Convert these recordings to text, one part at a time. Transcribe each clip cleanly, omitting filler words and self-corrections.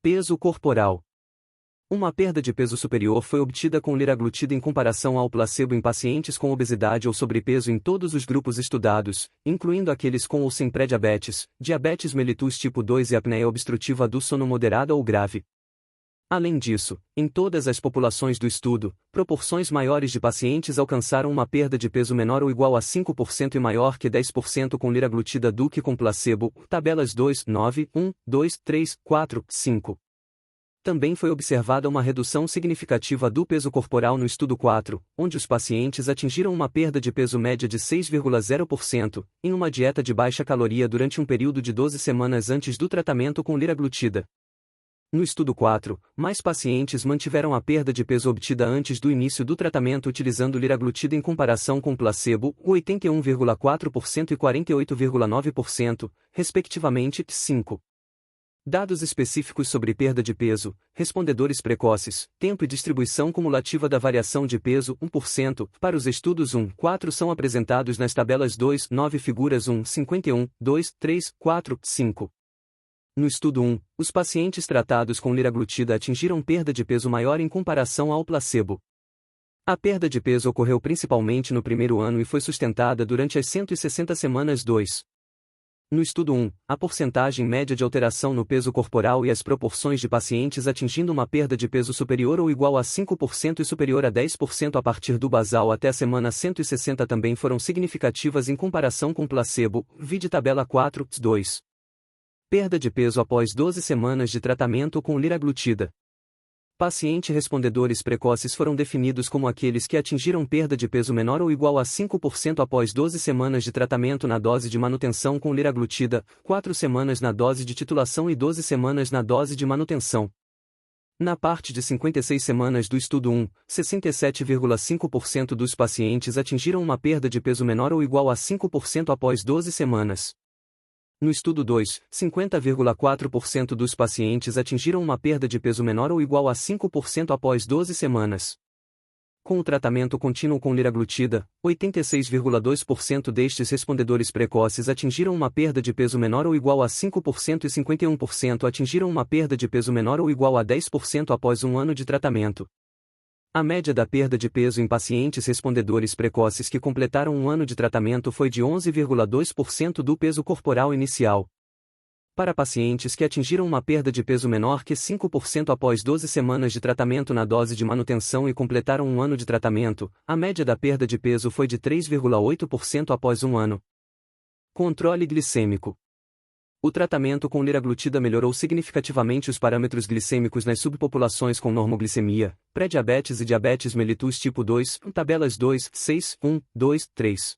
Peso corporal. Uma perda de peso superior foi obtida com liraglutida em comparação ao placebo em pacientes com obesidade ou sobrepeso em todos os grupos estudados, incluindo aqueles com ou sem pré-diabetes, diabetes mellitus tipo 2 e apneia obstrutiva do sono moderada ou grave. Além disso, em todas as populações do estudo, proporções maiores de pacientes alcançaram uma perda de peso menor ou igual a 5% e maior que 10% com liraglutida do que com placebo, tabelas 2, 9, 1, 2, 3, 4, 5. Também foi observada uma redução significativa do peso corporal no estudo 4, onde os pacientes atingiram uma perda de peso média de 6,0%, em uma dieta de baixa caloria durante um período de 12 semanas antes do tratamento com liraglutida. No estudo 4, mais pacientes mantiveram a perda de peso obtida antes do início do tratamento utilizando liraglutida em comparação com placebo, 81,4% e 48,9%, respectivamente, 5. Dados específicos sobre perda de peso, respondedores precoces, tempo e distribuição cumulativa da variação de peso, 1%, para os estudos 1, 4 são apresentados nas tabelas 2, 9 figuras 1, 51, 2, 3, 4, 5. No estudo 1, os pacientes tratados com liraglutida atingiram perda de peso maior em comparação ao placebo. A perda de peso ocorreu principalmente no primeiro ano e foi sustentada durante as 160 semanas 2. No estudo 1, a porcentagem média de alteração no peso corporal e as proporções de pacientes atingindo uma perda de peso superior ou igual a 5% e superior a 10% a partir do basal até a semana 160 também foram significativas em comparação com placebo, vide tabela 4, 2. Perda de peso após 12 semanas de tratamento com liraglutida. Paciente respondedores precoces foram definidos como aqueles que atingiram perda de peso menor ou igual a 5% após 12 semanas de tratamento na dose de manutenção com liraglutida, 4 semanas na dose de titulação e 12 semanas na dose de manutenção. Na parte de 56 semanas do estudo 1, 67,5% dos pacientes atingiram uma perda de peso menor ou igual a 5% após 12 semanas. No estudo 2, 50,4% dos pacientes atingiram uma perda de peso menor ou igual a 5% após 12 semanas. Com o tratamento contínuo com liraglutida, 86,2% destes respondedores precoces atingiram uma perda de peso menor ou igual a 5% e 51% atingiram uma perda de peso menor ou igual a 10% após um ano de tratamento. A média da perda de peso em pacientes respondedores precoces que completaram um ano de tratamento foi de 11,2% do peso corporal inicial. Para pacientes que atingiram uma perda de peso menor que 5% após 12 semanas de tratamento na dose de manutenção e completaram um ano de tratamento, a média da perda de peso foi de 3,8% após um ano. Controle glicêmico. O tratamento com liraglutida melhorou significativamente os parâmetros glicêmicos nas subpopulações com normoglicemia, pré-diabetes e diabetes mellitus tipo 2, tabelas 2, 6, 1, 2, 3.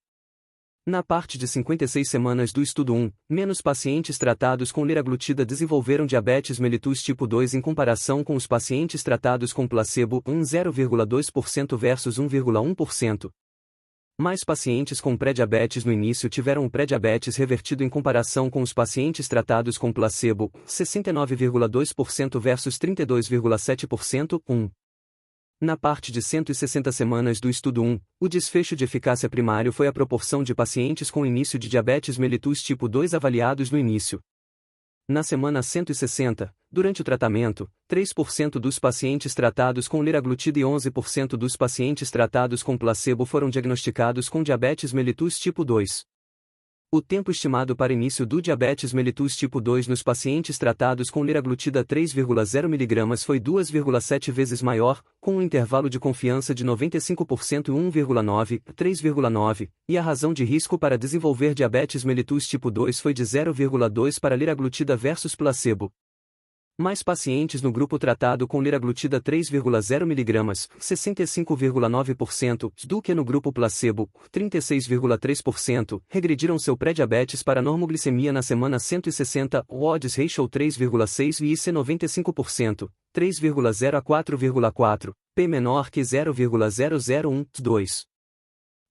Na parte de 56 semanas do estudo 1, menos pacientes tratados com liraglutida desenvolveram diabetes mellitus tipo 2 em comparação com os pacientes tratados com placebo, 0,2% versus 1,1%. Mais pacientes com pré-diabetes no início tiveram o pré-diabetes revertido em comparação com os pacientes tratados com placebo, 69,2% versus 32,7%, 1. Na parte de 160 semanas do estudo 1, o desfecho de eficácia primário foi a proporção de pacientes com início de diabetes mellitus tipo 2 avaliados no início. Na semana 160, durante o tratamento, 3% dos pacientes tratados com liraglutida e 11% dos pacientes tratados com placebo foram diagnosticados com diabetes mellitus tipo 2. O tempo estimado para início do diabetes mellitus tipo 2 nos pacientes tratados com liraglutida 3,0 mg foi 2,7 vezes maior, com um intervalo de confiança de 95% e 1,9, 3,9, e a razão de risco para desenvolver diabetes mellitus tipo 2 foi de 0,2 para liraglutida versus placebo. Mais pacientes no grupo tratado com liraglutida 3,0 mg, 65,9%, do que no grupo placebo, 36,3%, regrediram seu pré-diabetes para normoglicemia na semana 160, o odds ratio 3,6 e IC 95%, 3,0 a 4,4, P menor que 0,001, 2.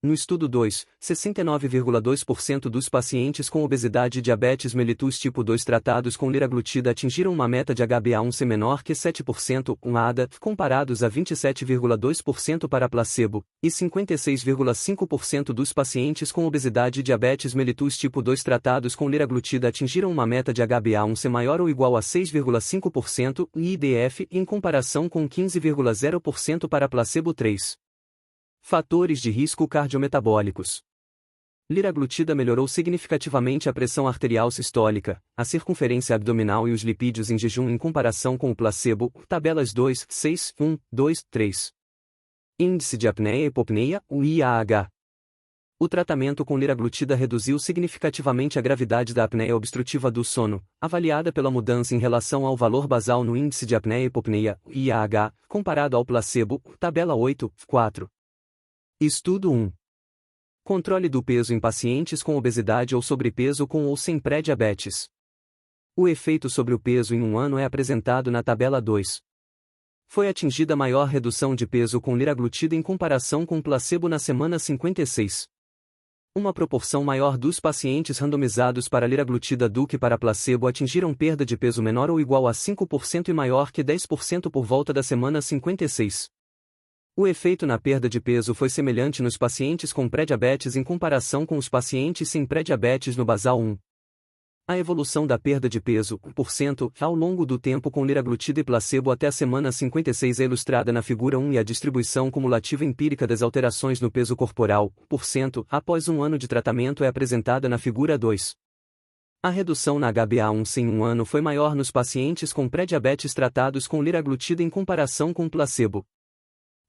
No estudo 2, 69,2% dos pacientes com obesidade e diabetes mellitus tipo 2 tratados com liraglutida atingiram uma meta de HbA1c menor que 7%, ADA, comparados a 27,2% para placebo, e 56,5% dos pacientes com obesidade e diabetes mellitus tipo 2 tratados com liraglutida atingiram uma meta de HbA1c maior ou igual a 6,5%, e IDF, em comparação com 15,0% para placebo 3. Fatores de risco cardiometabólicos. Liraglutida melhorou significativamente a pressão arterial sistólica, a circunferência abdominal e os lipídios em jejum em comparação com o placebo, tabelas 2, 6, 1, 2, 3. Índice de apneia e hipopneia, o IAH. O tratamento com liraglutida reduziu significativamente a gravidade da apneia obstrutiva do sono, avaliada pela mudança em relação ao valor basal no índice de apneia e hipopneia, IAH, comparado ao placebo, tabela 8, 4. Estudo 1. Controle do peso em pacientes com obesidade ou sobrepeso com ou sem pré-diabetes. O efeito sobre o peso em um ano é apresentado na tabela 2. Foi atingida maior redução de peso com liraglutida em comparação com placebo na semana 56. Uma proporção maior dos pacientes randomizados para liraglutida do que para placebo atingiram perda de peso menor ou igual a 5% e maior que 10% por volta da semana 56. O efeito na perda de peso foi semelhante nos pacientes com pré-diabetes em comparação com os pacientes sem pré-diabetes no basal 1. A evolução da perda de peso, 1%, ao longo do tempo com liraglutida e placebo até a semana 56 é ilustrada na figura 1 e a distribuição cumulativa empírica das alterações no peso corporal, 1%, após um ano de tratamento é apresentada na figura 2. A redução na HbA1c em um ano foi maior nos pacientes com pré-diabetes tratados com liraglutida em comparação com placebo.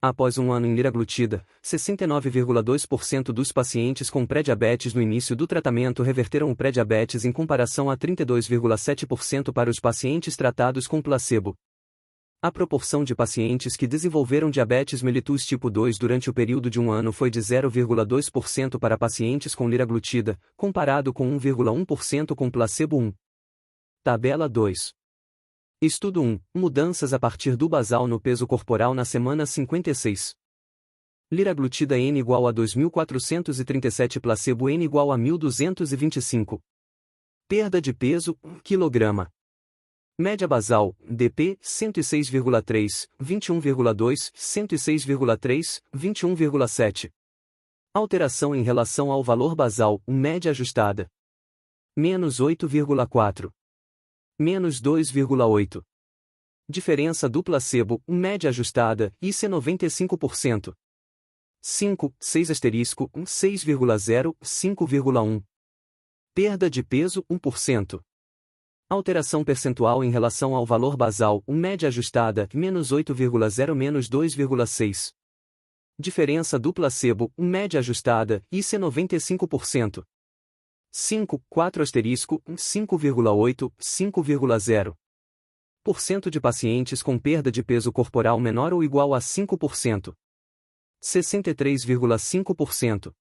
Após um ano em liraglutida, 69,2% dos pacientes com pré-diabetes no início do tratamento reverteram o pré-diabetes em comparação a 32,7% para os pacientes tratados com placebo. A proporção de pacientes que desenvolveram diabetes mellitus tipo 2 durante o período de um ano foi de 0,2% para pacientes com liraglutida, comparado com 1,1% com placebo 1. Tabela 2. Estudo 1. Mudanças a partir do basal no peso corporal na semana 56. Liraglutida N igual a 2.437, placebo N igual a 1.225. Perda de peso, 1 kg. Média basal, DP, 106,3, 21,2, 106,3, 21,7. Alteração em relação ao valor basal, média ajustada. Menos 8,4. Menos 2,8. Diferença do placebo, média ajustada, IC 95%. 5, 6 asterisco, 6,0, 5,1. Perda de peso, 1%. Alteração percentual em relação ao valor basal, média ajustada, menos 8,0, menos 2,6. Diferença do placebo, média ajustada, IC 95%. 5, 4 asterisco, 5,8, 5,0. % de pacientes com perda de peso corporal menor ou igual a 5%. 63,5%.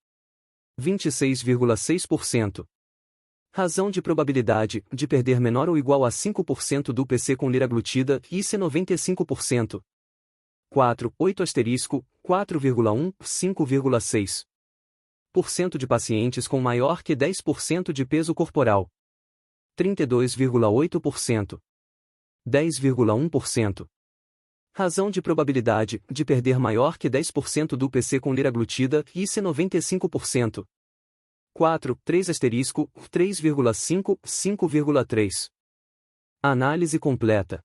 26,6%. Razão de probabilidade de perder menor ou igual a 5% do PC com liraglutida, IC 95%. 4, 8 asterisco, 4,1, 5,6%. De pacientes com maior que 10% de peso corporal. 32,8%. 10,1%. Razão de probabilidade de perder maior que 10% do PC com liraglutida, IC 95%. 4, 3 asterisco, 3,5, 5,3. Análise completa.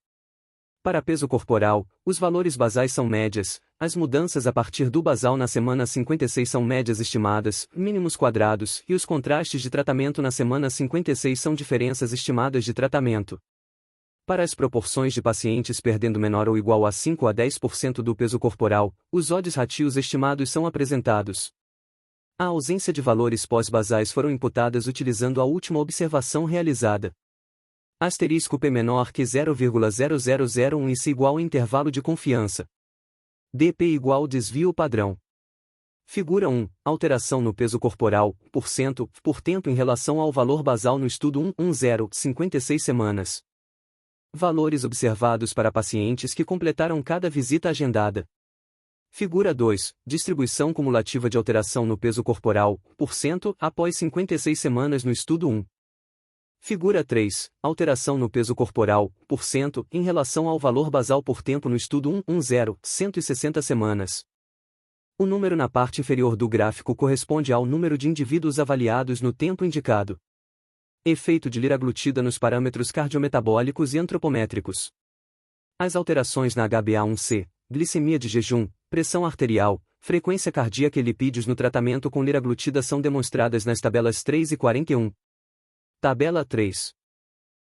Para peso corporal, os valores basais são médias, as mudanças a partir do basal na semana 56 são médias estimadas, mínimos quadrados, e os contrastes de tratamento na semana 56 são diferenças estimadas de tratamento. Para as proporções de pacientes perdendo menor ou igual a 5 a 10% do peso corporal, os odds ratios estimados são apresentados. A ausência de valores pós-basais foram imputadas utilizando a última observação realizada. Asterisco P menor que 0,0001 e C igual a intervalo de confiança. DP igual desvio padrão. Figura 1. Alteração no peso corporal, por tempo em relação ao valor basal no estudo 1.1.0, 56 semanas. Valores observados para pacientes que completaram cada visita agendada. Figura 2. Distribuição cumulativa de alteração no peso corporal, % após 56 semanas no estudo 1. Figura 3. Alteração no peso corporal, % em relação ao valor basal por tempo no estudo 110, 160 semanas. O número na parte inferior do gráfico corresponde ao número de indivíduos avaliados no tempo indicado. Efeito de liraglutida nos parâmetros cardiometabólicos e antropométricos. As alterações na HbA1c, glicemia de jejum, pressão arterial, frequência cardíaca e lipídios no tratamento com liraglutida são demonstradas nas tabelas 3 e 41. Tabela 3.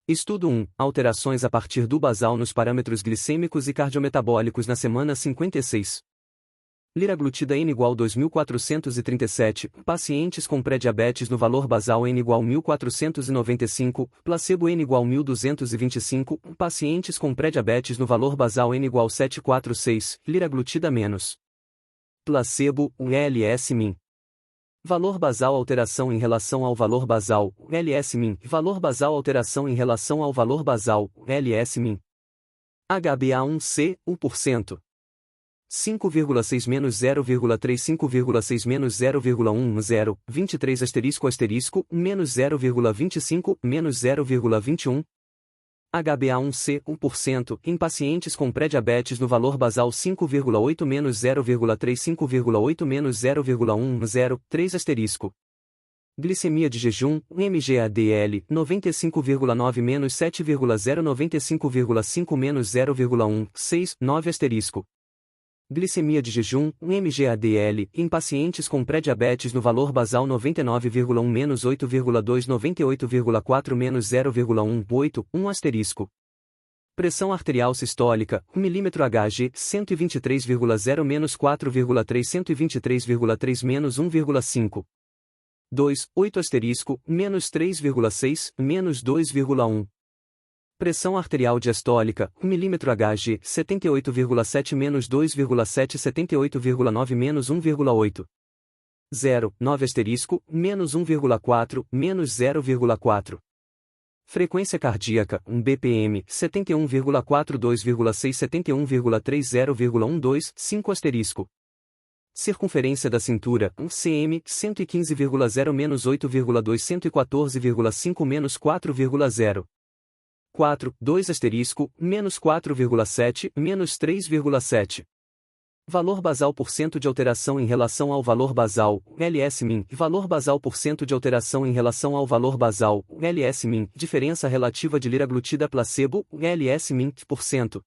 Estudo 1. Alterações a partir do basal nos parâmetros glicêmicos e cardiometabólicos na semana 56. Liraglutida N igual 2.437, pacientes com pré-diabetes no valor basal N igual 1.495, placebo N igual 1.225, pacientes com pré-diabetes no valor basal N igual 746, liraglutida menos. Placebo, LS-min. Valor basal alteração em relação ao valor basal, LS-min. Valor basal alteração em relação ao valor basal, LS-min. HbA1c, 1%. 5,6 menos 0,35,6 menos 0,10, 23 asterisco menos 0,25 menos 0,21. HbA1c 1% em pacientes com pré-diabetes no valor basal 5,8 menos 0,35,8 menos 0,10, 3 asterisco. Glicemia de jejum, MGADL, 95,9 menos 7,0 95,5 menos 0,1, 6, 9 asterisco. Glicemia de jejum, MGADL, em pacientes com pré-diabetes no valor basal 99,1 menos 8,2 98,4 menos 0,18, 1 asterisco. Pressão arterial sistólica, milímetro Hg, 123,0 menos 4,3 123,3 menos 1,5. 2, 8 asterisco, menos 3,6, menos 2,1. Pressão arterial diastólica, milímetro Hg, 78,7 menos 2,7 78,9 menos 1,8. 0, 9 asterisco, menos 1,4, menos 0,4. Frequência cardíaca, BPM, 71,42,6 71,30,12, 5 asterisco. Circunferência da cintura, cm, 115,0 menos 8,2 114,5 menos 4,0. 4, 2 asterisco, menos 4,7, menos 3,7. Valor basal % de alteração em relação ao valor basal, LS-min. Valor basal % de alteração em relação ao valor basal, LS-min. Diferença relativa de liraglutida placebo, LS-min, %.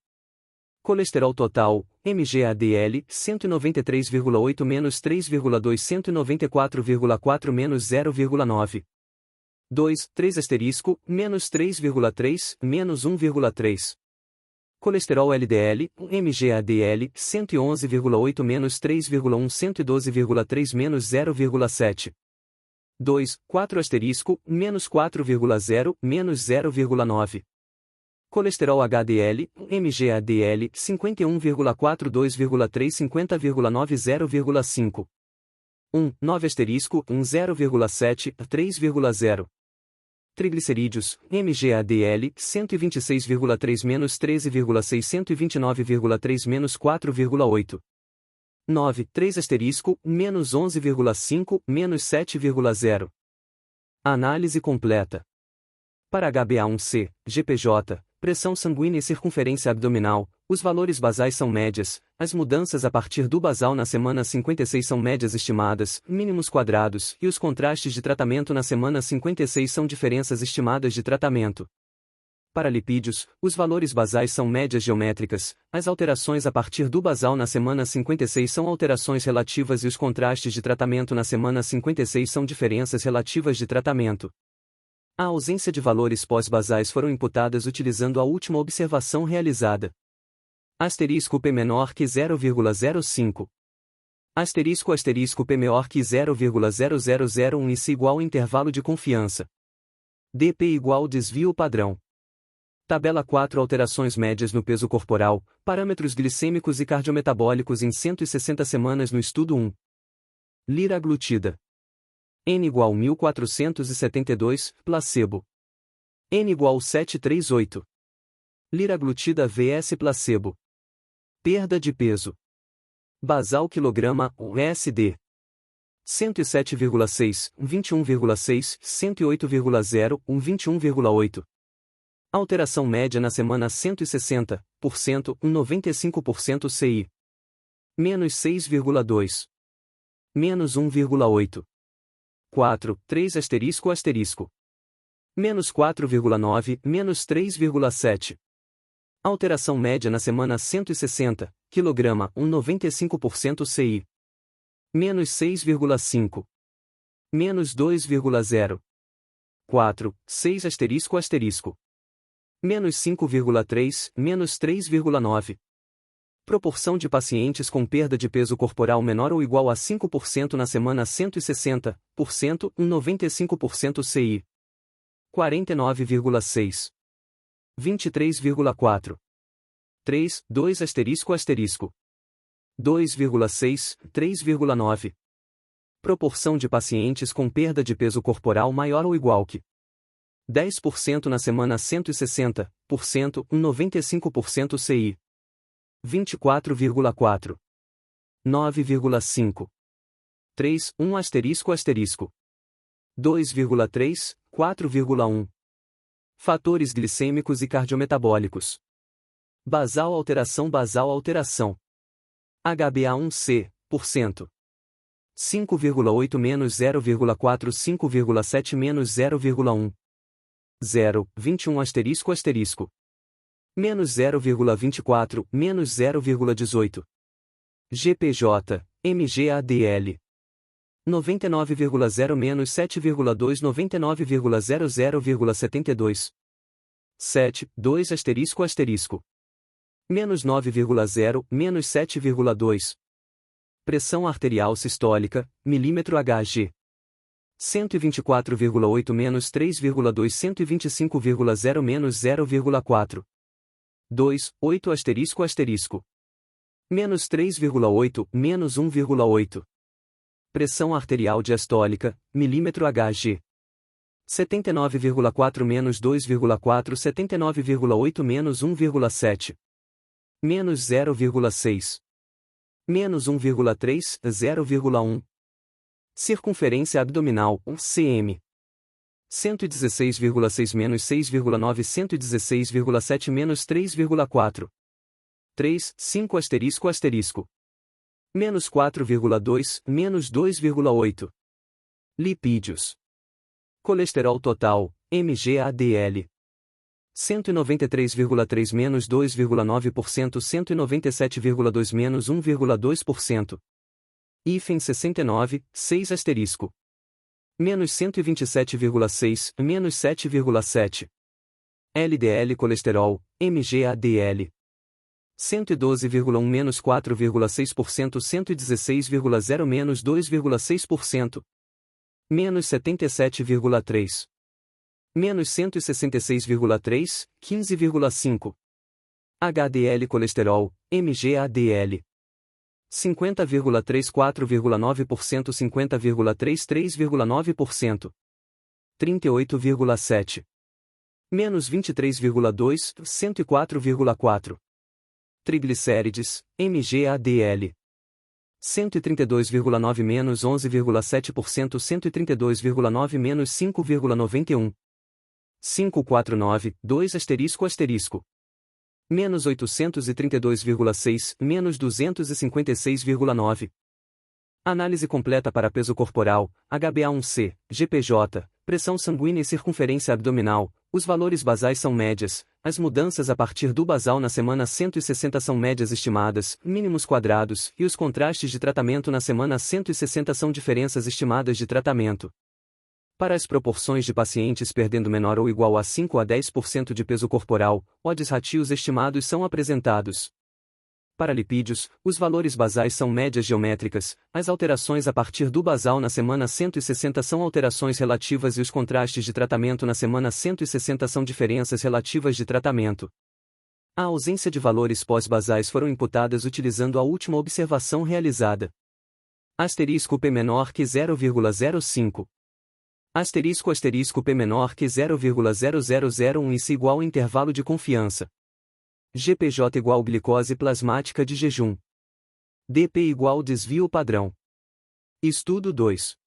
Colesterol total, MGADL, 193,8 menos 3,2 194,4 menos 0,9. 2, 3 asterisco, menos 3,3, menos 1,3. Colesterol LDL, MGADL, 111,8 menos 3,1 112,3 menos 0,7. 2, 4 asterisco, menos 4,0, menos 0,9. Colesterol HDL, MGADL, 51,42,3 50,9 0,5. 1, 9 asterisco, 0,7, 3,0. Triglicerídeos, MGADL, 126,3 menos 13,6 129,3 menos 4,8. 9, 3 asterisco, menos 11,5, menos 7,0. Análise completa. Para HbA1c, GPJ, pressão sanguínea e circunferência abdominal, os valores basais são médias, as mudanças a partir do basal na semana 56 são médias estimadas, mínimos quadrados, e os contrastes de tratamento na semana 56 são diferenças estimadas de tratamento. Para lipídios, os valores basais são médias geométricas, as alterações a partir do basal na semana 56 são alterações relativas e os contrastes de tratamento na semana 56 são diferenças relativas de tratamento. A ausência de valores pós-basais foram imputadas utilizando a última observação realizada. Asterisco P menor que 0,05. Asterisco P menor que 0,0001 e se igual intervalo de confiança. DP igual desvio padrão. Tabela 4 Alterações médias no peso corporal, parâmetros glicêmicos e cardiometabólicos em 160 semanas no estudo 1. Liraglutida. N igual 1472, placebo. N igual 738. Liraglutida vs placebo. Perda de peso. Basal quilograma, USD. 107,6, 21,6, 108,0, 21,8. Alteração média na semana 160%, 95% CI. Menos 6,2. Menos 1,8. 4, 3 asterisco asterisco. Menos 4,9, menos 3,7. Alteração média na semana 160, quilograma, 95% CI. Menos 6,5. Menos 2,0. 4, 6 asterisco asterisco. Menos 5,3, menos 3,9. Proporção de pacientes com perda de peso corporal menor ou igual a 5% na semana 160%, 95% CI. 49,6. 23,4. 3, 2 asterisco asterisco. 2,6, 3,9. Proporção de pacientes com perda de peso corporal maior ou igual que 10% na semana 160%, 95% CI. 24,4. 9,5. 3, 1 asterisco asterisco. 2,3, 4,1. Fatores glicêmicos e cardiometabólicos. Basal alteração. HbA1c, %. 5,8 menos 0,4 5,7 menos 0,1. 0, 21 asterisco asterisco. Menos 0,24, menos 0,18. GPJ, MGADL. 99,0 menos 7,2 99,00,72. 7, 2 asterisco asterisco. Menos 9,0, menos 7,2. Pressão arterial sistólica, milímetro Hg. 124,8 menos 3,2 125,0 menos 0,4. 2, 8 asterisco asterisco. Menos 3,8, menos 1,8. Pressão arterial diastólica, milímetro Hg. 79,4 menos 2,4 79,8 menos 1,7. Menos 0,6. Menos 1,3, 0,1. Circunferência abdominal, cm. 116,6 menos 6,9 116,7 menos 3,4. 3, 5 asterisco asterisco. Menos 4,2, menos 2,8. Lipídios. Colesterol total, MGADL. 193,3 menos 2,9% 197,2 menos 1,2%. Hífen 69, 6 asterisco. Menos 127,6, menos 7,7. LDL colesterol, MGADL. 112,1 menos 4,6% 116,0 menos 2,6%. Menos 77,3. Menos 166,3, 15,5. HDL colesterol, MGADL. 50,3 4,9% 50,3 38,7. Menos 23,2, 104,4. Triglicérides, MGADL. 132,9 menos 11,7% 132,9 menos 5,91. 549, 2 asterisco asterisco. Menos 832,6, menos 256,9. Análise completa para peso corporal, HbA1c, GPJ, pressão sanguínea e circunferência abdominal. Os valores basais são médias, as mudanças a partir do basal na semana 160 são médias estimadas, mínimos quadrados, e os contrastes de tratamento na semana 160 são diferenças estimadas de tratamento. Para as proporções de pacientes perdendo menor ou igual a 5 a 10% de peso corporal, odds ratios estimados são apresentados. Para lipídios, os valores basais são médias geométricas, as alterações a partir do basal na semana 160 são alterações relativas e os contrastes de tratamento na semana 160 são diferenças relativas de tratamento. A ausência de valores pós-basais foram imputadas utilizando a última observação realizada. Asterisco P menor que 0,05. Asterisco P menor que 0,0001 e se igual intervalo de confiança. GPJ igual glicose plasmática de jejum. DP igual desvio padrão. Estudo 2.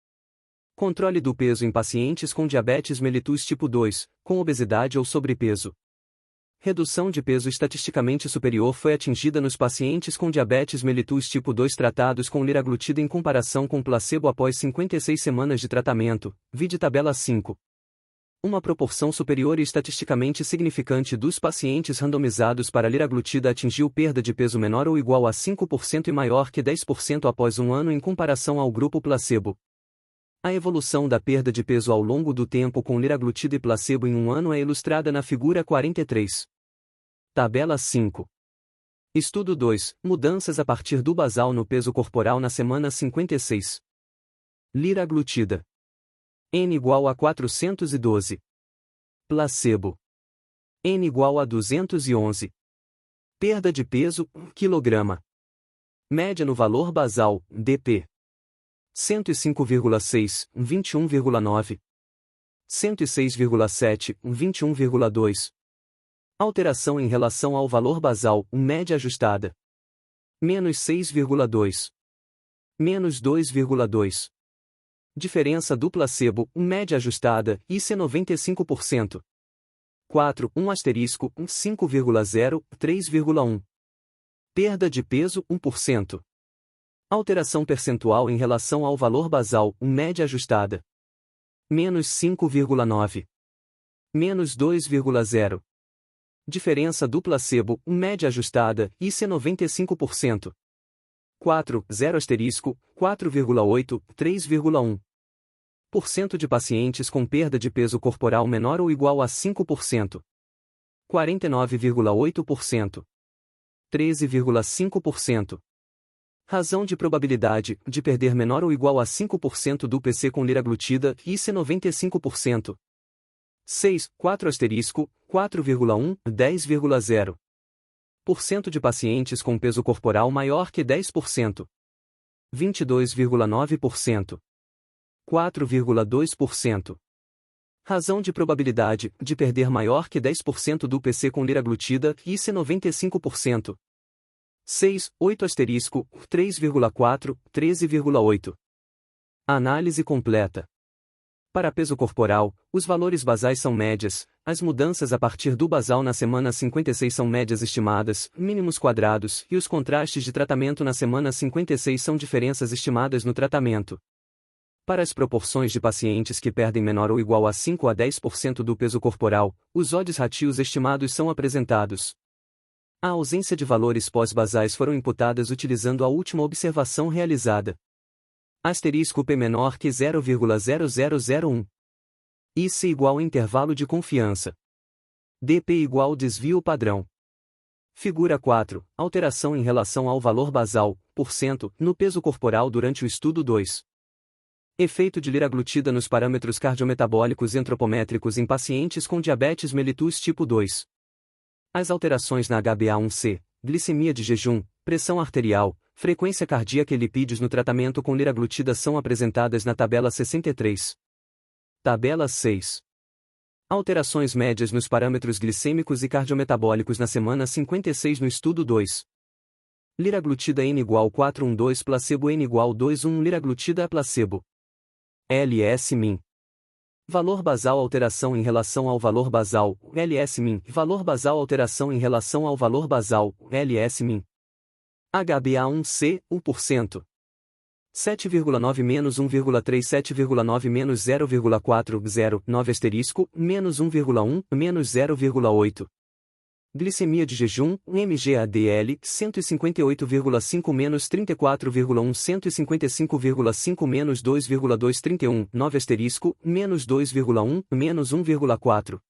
Controle do peso em pacientes com diabetes mellitus tipo 2, com obesidade ou sobrepeso. Redução de peso estatisticamente superior foi atingida nos pacientes com diabetes mellitus tipo 2 tratados com liraglutida em comparação com placebo após 56 semanas de tratamento, vide tabela 5. Uma proporção superior e estatisticamente significante dos pacientes randomizados para liraglutida atingiu perda de peso menor ou igual a 5% e maior que 10% após um ano em comparação ao grupo placebo. A evolução da perda de peso ao longo do tempo com liraglutida e placebo em um ano é ilustrada na figura 43. Tabela 5. Estudo 2. Mudanças a partir do basal no peso corporal na semana 56. Liraglutida. N igual a 412. Placebo. N igual a 211. Perda de peso, kg. Média no valor basal, DP. 105,6, 21,9. 106,7, 21,2. Alteração em relação ao valor basal, média ajustada. Menos 6,2. Menos 2,2. Diferença do placebo, média ajustada, IC 95%. 4, 1 asterisco, 5,0, 3,1. Perda de peso, 1%. Alteração percentual em relação ao valor basal, média ajustada. Menos 5,9. Menos 2,0. Diferença do placebo, média ajustada, IC 95%. 4, 0 asterisco, 4,8, 3,1. % de pacientes com perda de peso corporal menor ou igual a 5%. 49,8%. 13,5%. Razão de probabilidade de perder menor ou igual a 5% do PC com liraglutida, IC 95%. 6, 4 asterisco, 4,1, 10,0. % de pacientes com peso corporal maior que 10%. 22,9%. 4,2%. Razão de probabilidade de perder maior que 10% do PC com liraglutida, IC 95%. 6, 8 asterisco, 3,4, 13,8. Análise completa. Para peso corporal, os valores basais são médias, as mudanças a partir do basal na semana 56 são médias estimadas, mínimos quadrados, e os contrastes de tratamento na semana 56 são diferenças estimadas no tratamento. Para as proporções de pacientes que perdem menor ou igual a 5 a 10% do peso corporal, os odds ratios estimados são apresentados. A ausência de valores pós-basais foram imputadas utilizando a última observação realizada. Asterisco P menor que 0,0001. IC igual intervalo de confiança. DP igual desvio padrão. Figura 4. Alteração em relação ao valor basal, %, no peso corporal durante o estudo 2. Efeito de liraglutida nos parâmetros cardiometabólicos e antropométricos em pacientes com diabetes mellitus tipo 2. As alterações na HbA1c, glicemia de jejum, pressão arterial, frequência cardíaca e lipídios no tratamento com liraglutida são apresentadas na tabela 63. Tabela 6. Alterações médias nos parâmetros glicêmicos e cardiometabólicos na semana 56 no estudo 2. Liraglutida N igual 412 placebo N igual 2,1 liraglutida a placebo. LS-min. Valor basal alteração em relação ao valor basal, LS-min. Valor basal alteração em relação ao valor basal, LS-min. HbA1c, 1%. 7,9 menos 1,3 7,9 menos 0,40 9 asterisco, menos 1,1, menos 0,8. Glicemia de jejum, MGADL, 158,5 menos 34,1 155,5 menos 2,231, 9 asterisco, menos 2,1, menos 1,4.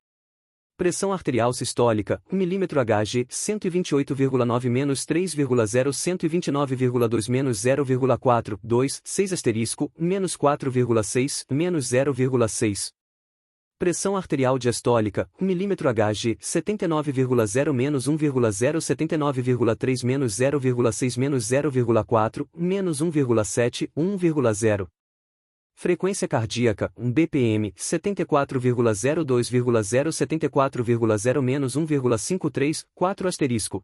Pressão arterial sistólica, milímetro Hg, 128,9 menos 3,0 129,2 menos 0,4, 2, 6 asterisco, menos 4,6, menos 0,6. Pressão arterial diastólica, milímetro Hg, 79,0 menos 1,0 79,3 menos 0,6 menos 0,4, menos 1,7, 1,0. Frequência cardíaca, BPM, 74,02,0 74,0 menos 1,53, 4 asterisco.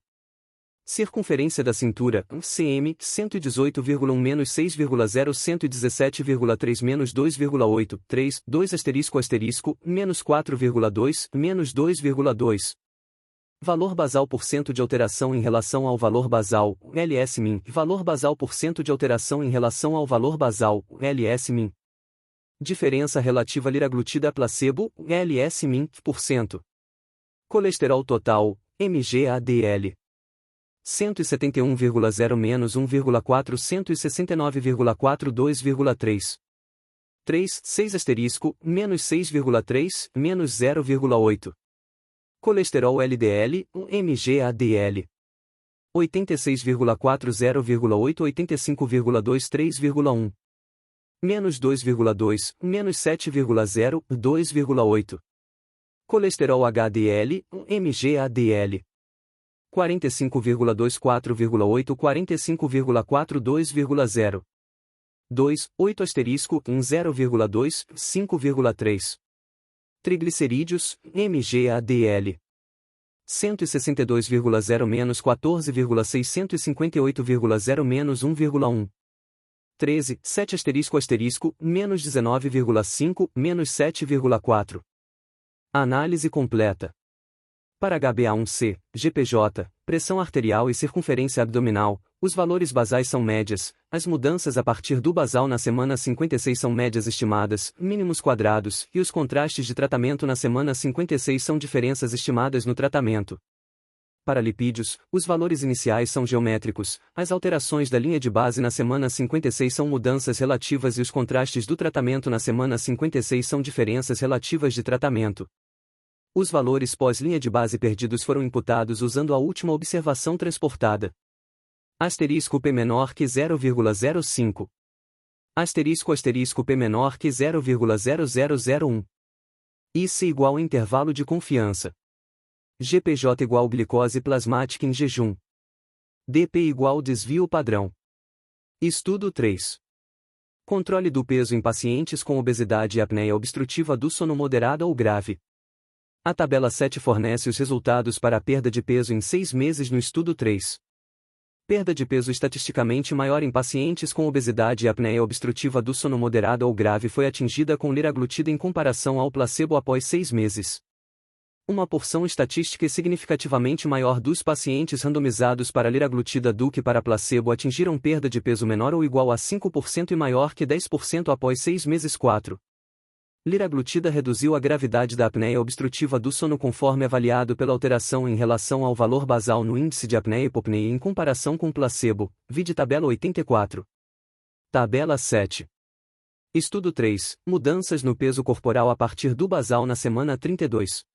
Circunferência da cintura, cm, 118,1 - 6,0 117,3 - 2,8, 3, 2 asterisco, menos 4,2, menos 2,2. Valor basal por cento de alteração em relação ao valor basal, LS-min. Valor basal por cento de alteração em relação ao valor basal, LS-min. Diferença relativa liraglutida a placebo, LS-min, por cento. Colesterol total, MGADL. 171,0 menos 1,4 169,4 2,3. 3, 6 asterisco, menos 6,3, menos 0,8. Colesterol LDL, MGADL. 86,4 0,8 85,2 menos 2,2, menos 7,0, 2,8. Colesterol HDL, MGADL. 45,24,8 45,42,0. 2, 8 asterisco, 0,2, 5,3. Triglicerídeos, MGADL. 162,0 menos 14,658,0 menos 1,1. 13, 7 asterisco, menos 19,5, menos 7,4. Análise completa. Para HbA1c, GPJ, pressão arterial e circunferência abdominal, os valores basais são médias, as mudanças a partir do basal na semana 56 são médias estimadas, mínimos quadrados, e os contrastes de tratamento na semana 56 são diferenças estimadas no tratamento. Para lipídios, os valores iniciais são geométricos, as alterações da linha de base na semana 56 são mudanças relativas e os contrastes do tratamento na semana 56 são diferenças relativas de tratamento. Os valores pós-linha de base perdidos foram imputados usando a última observação transportada. Asterisco P menor que 0,05. Asterisco P menor que 0,0001. IC igual intervalo de confiança. GPJ igual glicose plasmática em jejum. DP igual desvio padrão. Estudo 3. Controle do peso em pacientes com obesidade e apneia obstrutiva do sono moderada ou grave. A tabela 7 fornece os resultados para a perda de peso em 6 meses no estudo 3. Perda de peso estatisticamente maior em pacientes com obesidade e apneia obstrutiva do sono moderada ou grave foi atingida com liraglutida em comparação ao placebo após 6 meses. Uma porção estatística significativamente maior dos pacientes randomizados para liraglutida do que para placebo atingiram perda de peso menor ou igual a 5% e maior que 10% após 6 meses. 4. Liraglutida reduziu a gravidade da apneia obstrutiva do sono conforme avaliado pela alteração em relação ao valor basal no índice de apneia e hipopneia em comparação com placebo, vide tabela 84. Tabela 7. Estudo 3. Mudanças no peso corporal a partir do basal na semana 32.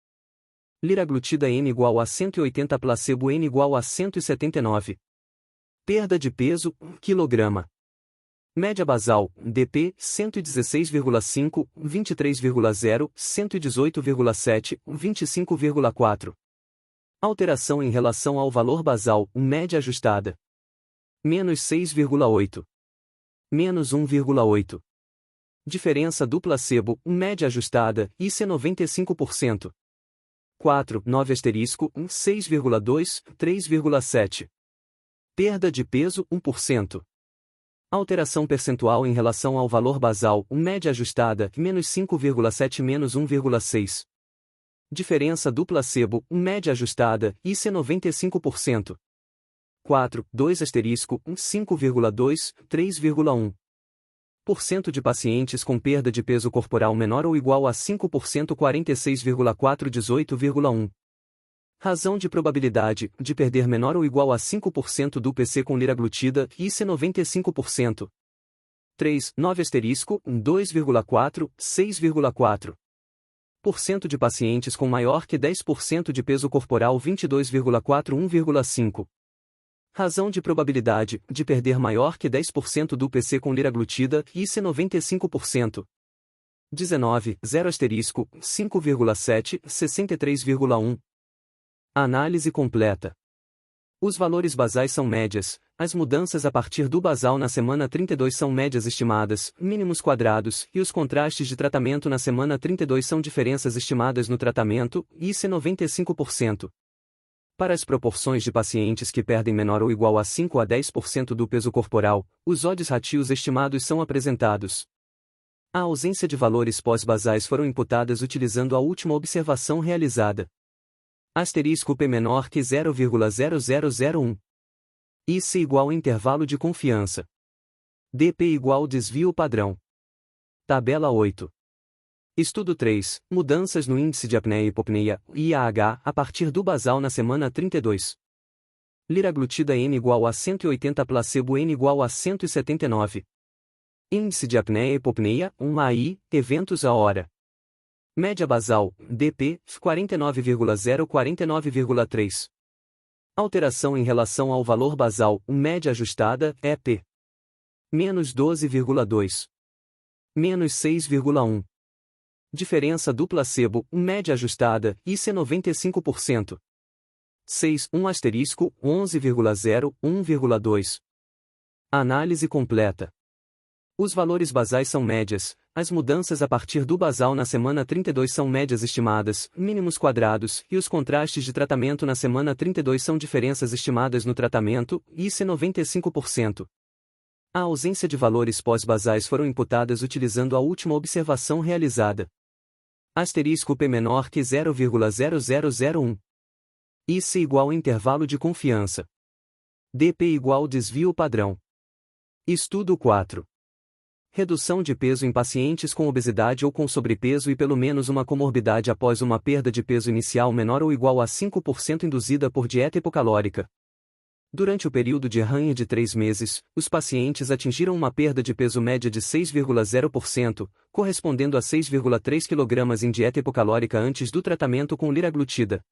Liraglutida N igual a 180 placebo N igual a 179. Perda de peso, 1 kg. Média basal, DP, 116,5, 23,0, 118,7, 25,4. Alteração em relação ao valor basal, média ajustada. Menos 6,8. Menos 1,8. Diferença do placebo, média ajustada, IC 95%. 4, 9 asterisco, 6,2, 3,7. Perda de peso, 1%. Alteração percentual em relação ao valor basal, média ajustada, menos 5,7 menos 1,6. Diferença do placebo, média ajustada, IC 95%. 4, 2 asterisco, 5,2, 3,1. % de pacientes com perda de peso corporal menor ou igual a 5% 46,4 18,1. Razão de probabilidade de perder menor ou igual a 5% do PC com liraglutida, IC 95%. 3, 9 asterisco, 2,4, 6,4. % de pacientes com maior que 10% de peso corporal 22,4 1,5. Razão de probabilidade de perder maior que 10% do PC com liraglutida, IC 95%. 19, 0 asterisco, 5,7, 63,1. Análise completa. Os valores basais são médias, as mudanças a partir do basal na semana 32 são médias estimadas, mínimos quadrados, e os contrastes de tratamento na semana 32 são diferenças estimadas no tratamento, IC 95%. Para as proporções de pacientes que perdem menor ou igual a 5 a 10% do peso corporal, os odds ratios estimados são apresentados. A ausência de valores pós-basais foram imputadas utilizando a última observação realizada. Asterisco P menor que 0,0001. IC igual intervalo de confiança. DP igual desvio padrão. Tabela 8. Estudo 3. Mudanças no índice de apneia e hipopneia, IAH, a partir do basal na semana 32. Liraglutida N igual a 180, placebo N igual a 179. Índice de apneia e hipopneia, 1AI, eventos a hora. Média basal, DP, 49,049,3. Alteração em relação ao valor basal, média ajustada, EP. Menos 12,2. Menos 6,1. Diferença do placebo, média ajustada, IC 95%. 6, 1 asterisco, 11,0, 1,2. Análise completa. Os valores basais são médias, as mudanças a partir do basal na semana 32 são médias estimadas, mínimos quadrados, e os contrastes de tratamento na semana 32 são diferenças estimadas no tratamento, IC 95%. A ausência de valores pós-basais foram imputadas utilizando a última observação realizada. Asterisco P menor que 0,0001. IC igual intervalo de confiança. DP igual desvio padrão. Estudo 4. Redução de peso em pacientes com obesidade ou com sobrepeso e pelo menos uma comorbidade após uma perda de peso inicial menor ou igual a 5% induzida por dieta hipocalórica. Durante o período de ranha de 3 meses, os pacientes atingiram uma perda de peso média de 6,0%, correspondendo a 6,3 kg em dieta hipocalórica antes do tratamento com liraglutida.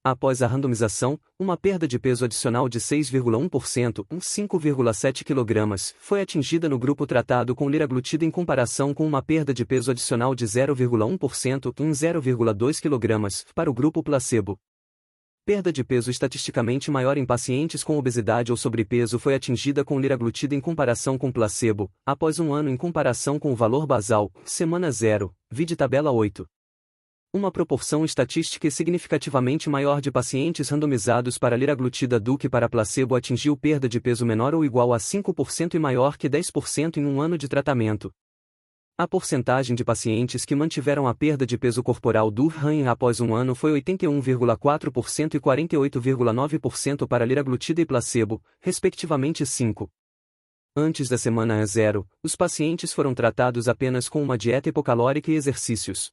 Após a randomização, uma perda de peso adicional de 6,1%, 5,7 kg, foi atingida no grupo tratado com liraglutida em comparação com uma perda de peso adicional de 0,1%, 0,2 kg, para o grupo placebo. Perda de peso estatisticamente maior em pacientes com obesidade ou sobrepeso foi atingida com liraglutida em comparação com placebo, após um ano em comparação com o valor basal, semana 0, vide tabela 8. Uma proporção estatística significativamente maior de pacientes randomizados para liraglutida do que para placebo atingiu perda de peso menor ou igual a 5% e maior que 10% em um ano de tratamento. A porcentagem de pacientes que mantiveram a perda de peso corporal do RAN após um ano foi 81,4% e 48,9% para liraglutida e placebo, respectivamente 5. Antes da semana 0, os pacientes foram tratados apenas com uma dieta hipocalórica e exercícios.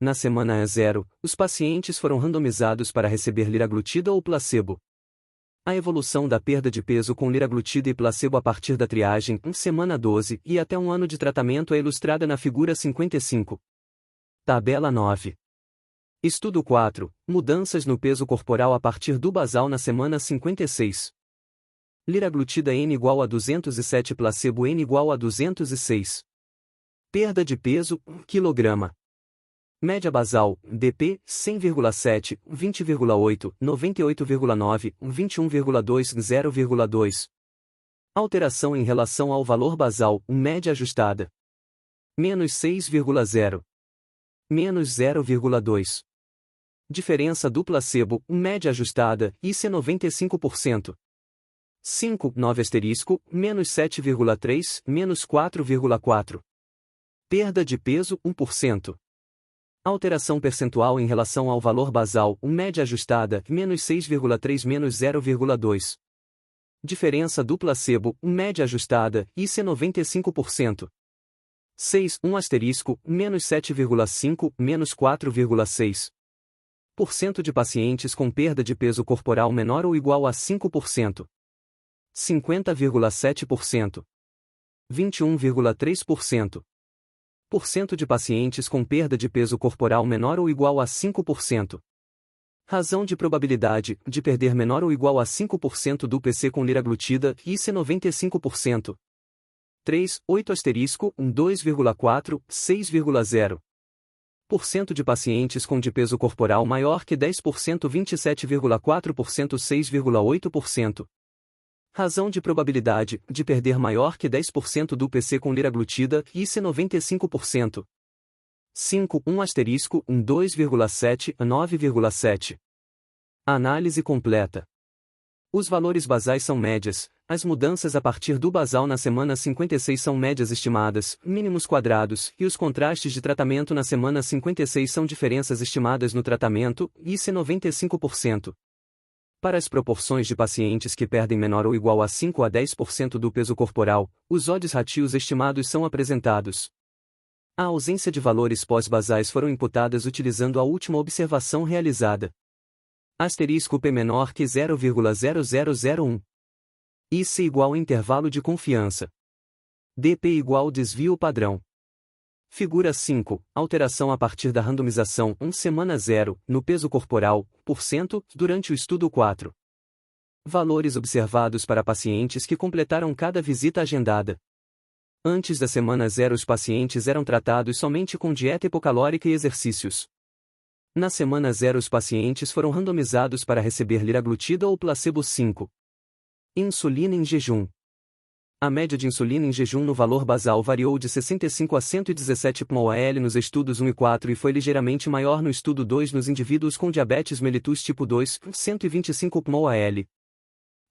Na semana 0, os pacientes foram randomizados para receber liraglutida ou placebo. A evolução da perda de peso com liraglutida e placebo a partir da triagem em semana 12 e até um ano de tratamento é ilustrada na figura 55. Tabela 9. Estudo 4. Mudanças no peso corporal a partir do basal na semana 56. Liraglutida N igual a 207, placebo N igual a 206. Perda de peso, 1 kg. Média basal, DP, 100,7, 20,8, 98,9, 21,2, 0,2. Alteração em relação ao valor basal, média ajustada. Menos 6,0. Menos 0,2. Diferença do placebo, média ajustada, IC 95%. 5, 9 asterisco, menos 7,3, menos 4,4. Perda de peso, 1%. Alteração percentual em relação ao valor basal, média ajustada, menos 6,3 menos 0,2. Diferença do placebo, média ajustada, IC 95%. 6, 1 asterisco, menos 7,5, menos 4,6. % de pacientes com perda de peso corporal menor ou igual a 5%. 50,7%. 21,3%. % de pacientes com perda de peso corporal menor ou igual a 5%. Razão de probabilidade de perder menor ou igual a 5% do PC com liraglutida, IC 95%. 3, 8 asterisco, 2,4, 6,0. % de pacientes com de peso corporal maior que 10%, 27,4%, 6,8%. Razão de probabilidade de perder maior que 10% do PC com liraglutida, IC 95%. 5, 1 asterisco, 2,7, 9,7. Análise completa. Os valores basais são médias, as mudanças a partir do basal na semana 56 são médias estimadas, mínimos quadrados, e os contrastes de tratamento na semana 56 são diferenças estimadas no tratamento, IC 95%. Para as proporções de pacientes que perdem menor ou igual a 5 a 10% do peso corporal, os odds ratios estimados são apresentados. A ausência de valores pós-basais foram imputadas utilizando a última observação realizada. Asterisco P menor que 0,0001. IC igual intervalo de confiança. DP igual desvio padrão. Figura 5. Alteração a partir da randomização 1 semana 0, no peso corporal, %, durante o estudo 4. Valores observados para pacientes que completaram cada visita agendada. Antes da semana 0 os pacientes eram tratados somente com dieta hipocalórica e exercícios. Na semana 0 os pacientes foram randomizados para receber liraglutida ou placebo 5. Insulina em jejum. A média de insulina em jejum no valor basal variou de 65 a 117 mol/ml nos estudos 1 e 4 e foi ligeiramente maior no estudo 2 nos indivíduos com diabetes mellitus tipo 2, 125 mol/ml.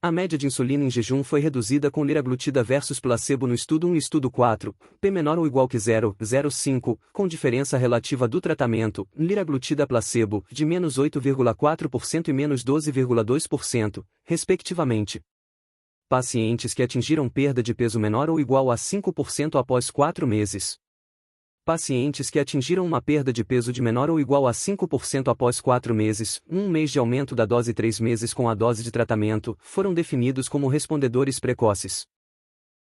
A média de insulina em jejum foi reduzida com liraglutida versus placebo no estudo 1 e estudo 4, P menor ou igual que 0,05, com diferença relativa do tratamento, liraglutida placebo, de menos 8,4% e menos 12,2%, respectivamente. Pacientes que atingiram perda de peso menor ou igual a 5% após 4 meses. Pacientes que atingiram uma perda de peso de menor ou igual a 5% após 4 meses, 1 mês de aumento da dose e 3 meses com a dose de tratamento, foram definidos como respondedores precoces.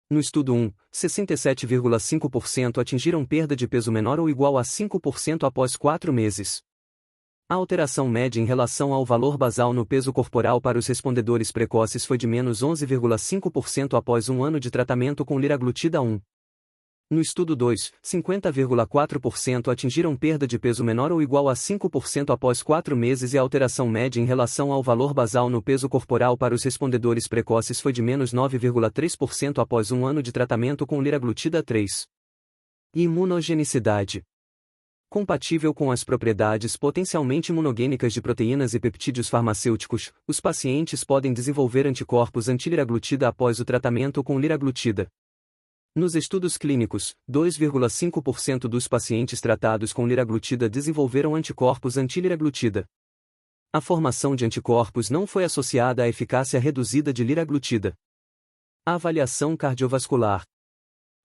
No estudo 1, 67,5% atingiram perda de peso menor ou igual a 5% após 4 meses. A alteração média em relação ao valor basal no peso corporal para os respondedores precoces foi de menos 11,5% após 1 ano de tratamento com liraglutida 1. No estudo 2, 50,4% atingiram perda de peso menor ou igual a 5% após 4 meses e a alteração média em relação ao valor basal no peso corporal para os respondedores precoces foi de menos 9,3% após 1 ano de tratamento com liraglutida 3. Imunogenicidade. Compatível com as propriedades potencialmente imunogênicas de proteínas e peptídeos farmacêuticos, os pacientes podem desenvolver anticorpos anti-liraglutida após o tratamento com liraglutida. Nos estudos clínicos, 2,5% dos pacientes tratados com liraglutida desenvolveram anticorpos anti-liraglutida. A formação de anticorpos não foi associada à eficácia reduzida de liraglutida. Avaliação cardiovascular.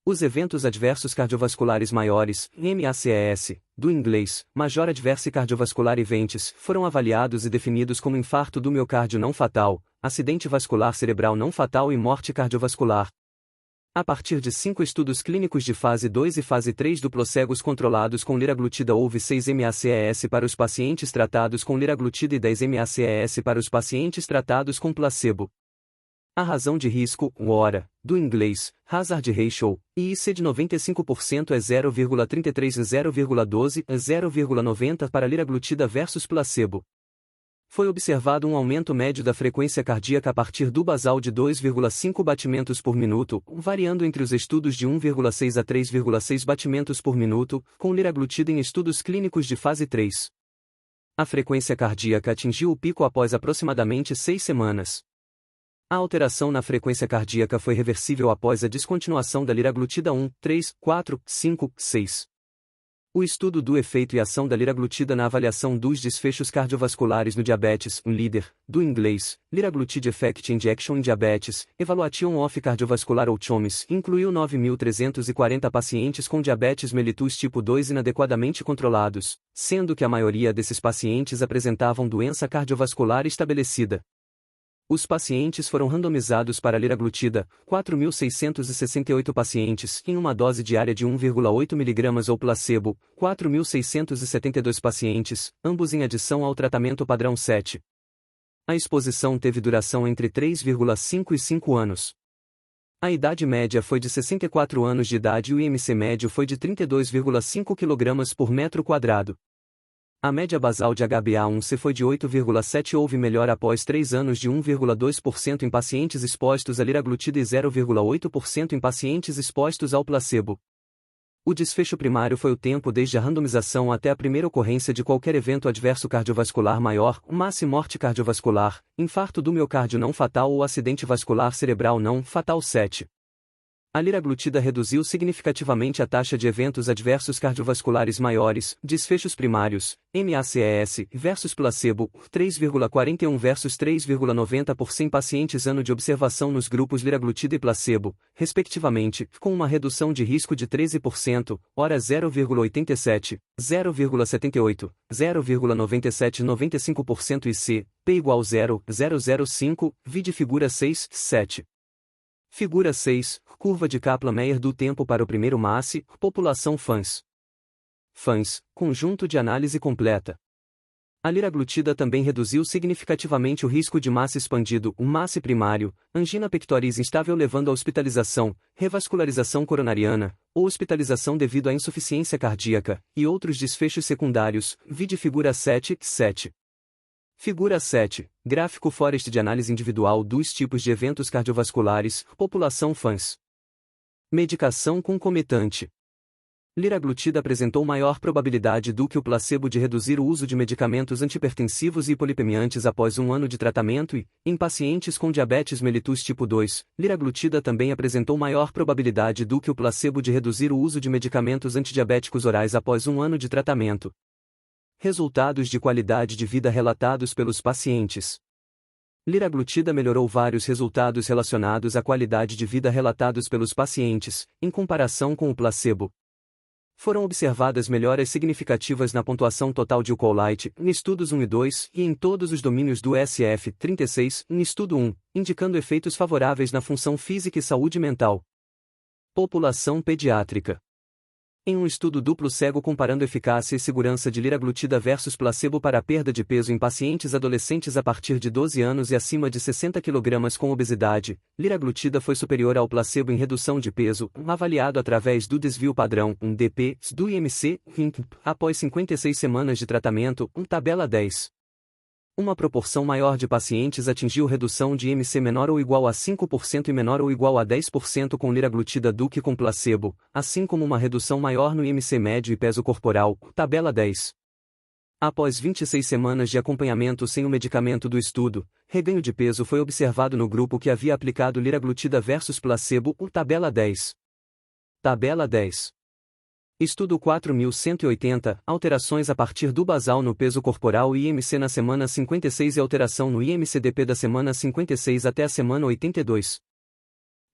Os eventos adversos cardiovasculares maiores, MACES, do inglês, Major Adverse Cardiovascular Events, foram avaliados e definidos como infarto do miocárdio não fatal, acidente vascular cerebral não fatal e morte cardiovascular. A partir de 5 estudos clínicos de fase 2 e fase 3 duplo cegos controlados com liraglutida houve 6 MACES para os pacientes tratados com liraglutida e 10 MACES para os pacientes tratados com placebo. A razão de risco, HORA, do inglês, Hazard Ratio, IC de 95% é 0,33 e 0,12 a 0,90 para liraglutida versus placebo. Foi observado um aumento médio da frequência cardíaca a partir do basal de 2,5 batimentos por minuto, variando entre os estudos de 1,6 a 3,6 batimentos por minuto, com liraglutida em estudos clínicos de fase 3. A frequência cardíaca atingiu o pico após aproximadamente 6 semanas. A alteração na frequência cardíaca foi reversível após a descontinuação da liraglutida 1, 3, 4, 5, 6. O estudo do efeito e ação da liraglutida na avaliação dos desfechos cardiovasculares no diabetes, LEADER, do inglês, Liraglutide Effect Injection in Diabetes, Evaluation of Cardiovascular Outcomes, incluiu 9.340 pacientes com diabetes mellitus tipo 2 inadequadamente controlados, sendo que a maioria desses pacientes apresentavam doença cardiovascular estabelecida. Os pacientes foram randomizados para liraglutida, 4.668 pacientes, em uma dose diária de 1,8 mg ou placebo, 4.672 pacientes, ambos em adição ao tratamento padrão 7. A exposição teve duração entre 3,5 e 5 anos. A idade média foi de 64 anos de idade e o IMC médio foi de 32,5 kg por metro quadrado. A média basal de HbA1c foi de 8,7 houve melhora após 3 anos de 1,2% em pacientes expostos à liraglutida e 0,8% em pacientes expostos ao placebo. O desfecho primário foi o tempo desde a randomização até a primeira ocorrência de qualquer evento adverso cardiovascular maior, MACE, morte cardiovascular, infarto do miocárdio não fatal ou acidente vascular cerebral não fatal. 7. A liraglutida reduziu significativamente a taxa de eventos adversos cardiovasculares maiores, desfechos primários, MACES, versus placebo, 3,41 versus 3,90 por 100 pacientes ano de observação nos grupos liraglutida e placebo, respectivamente, com uma redução de risco de 13%, hora 0,87, 0,78, 0,97 95% e C, P igual 0,005, vide figura 6, 7. Figura 6, curva de Kaplan-Meier do tempo para o primeiro MACE, população FANS. FANS, conjunto de análise completa. A liraglutida também reduziu significativamente o risco de MACE expandido, um MACE primário, angina pectoris instável levando à hospitalização, revascularização coronariana, ou hospitalização devido à insuficiência cardíaca, e outros desfechos secundários, vide figura 7, 7. Figura 7. Gráfico Forest de análise individual dos tipos de eventos cardiovasculares, população FANS. Medicação concomitante. Liraglutida apresentou maior probabilidade do que o placebo de reduzir o uso de medicamentos antihipertensivos e hipolipemiantes após um ano de tratamento e, em pacientes com diabetes mellitus tipo 2, liraglutida também apresentou maior probabilidade do que o placebo de reduzir o uso de medicamentos antidiabéticos orais após um ano de tratamento. Resultados de qualidade de vida relatados pelos pacientes. Liraglutida melhorou vários resultados relacionados à qualidade de vida relatados pelos pacientes, em comparação com o placebo. Foram observadas melhoras significativas na pontuação total de Ucolite, em estudos 1 e 2, e em todos os domínios do SF-36, em estudo 1, indicando efeitos favoráveis na função física e saúde mental. População pediátrica. Em um estudo duplo cego comparando eficácia e segurança de liraglutida versus placebo para a perda de peso em pacientes adolescentes a partir de 12 anos e acima de 60 kg com obesidade, liraglutida foi superior ao placebo em redução de peso, avaliado através do desvio padrão, DP, do IMC, após 56 semanas de tratamento, tabela 10. Uma proporção maior de pacientes atingiu redução de IMC menor ou igual a 5% e menor ou igual a 10% com liraglutida do que com placebo, assim como uma redução maior no IMC médio e peso corporal, tabela 10. Após 26 semanas de acompanhamento sem o medicamento do estudo, reganho de peso foi observado no grupo que havia aplicado liraglutida versus placebo, tabela 10. Tabela 10. Estudo 4180, alterações a partir do basal no peso corporal e IMC na semana 56 e alteração no IMCDP da semana 56 até a semana 82.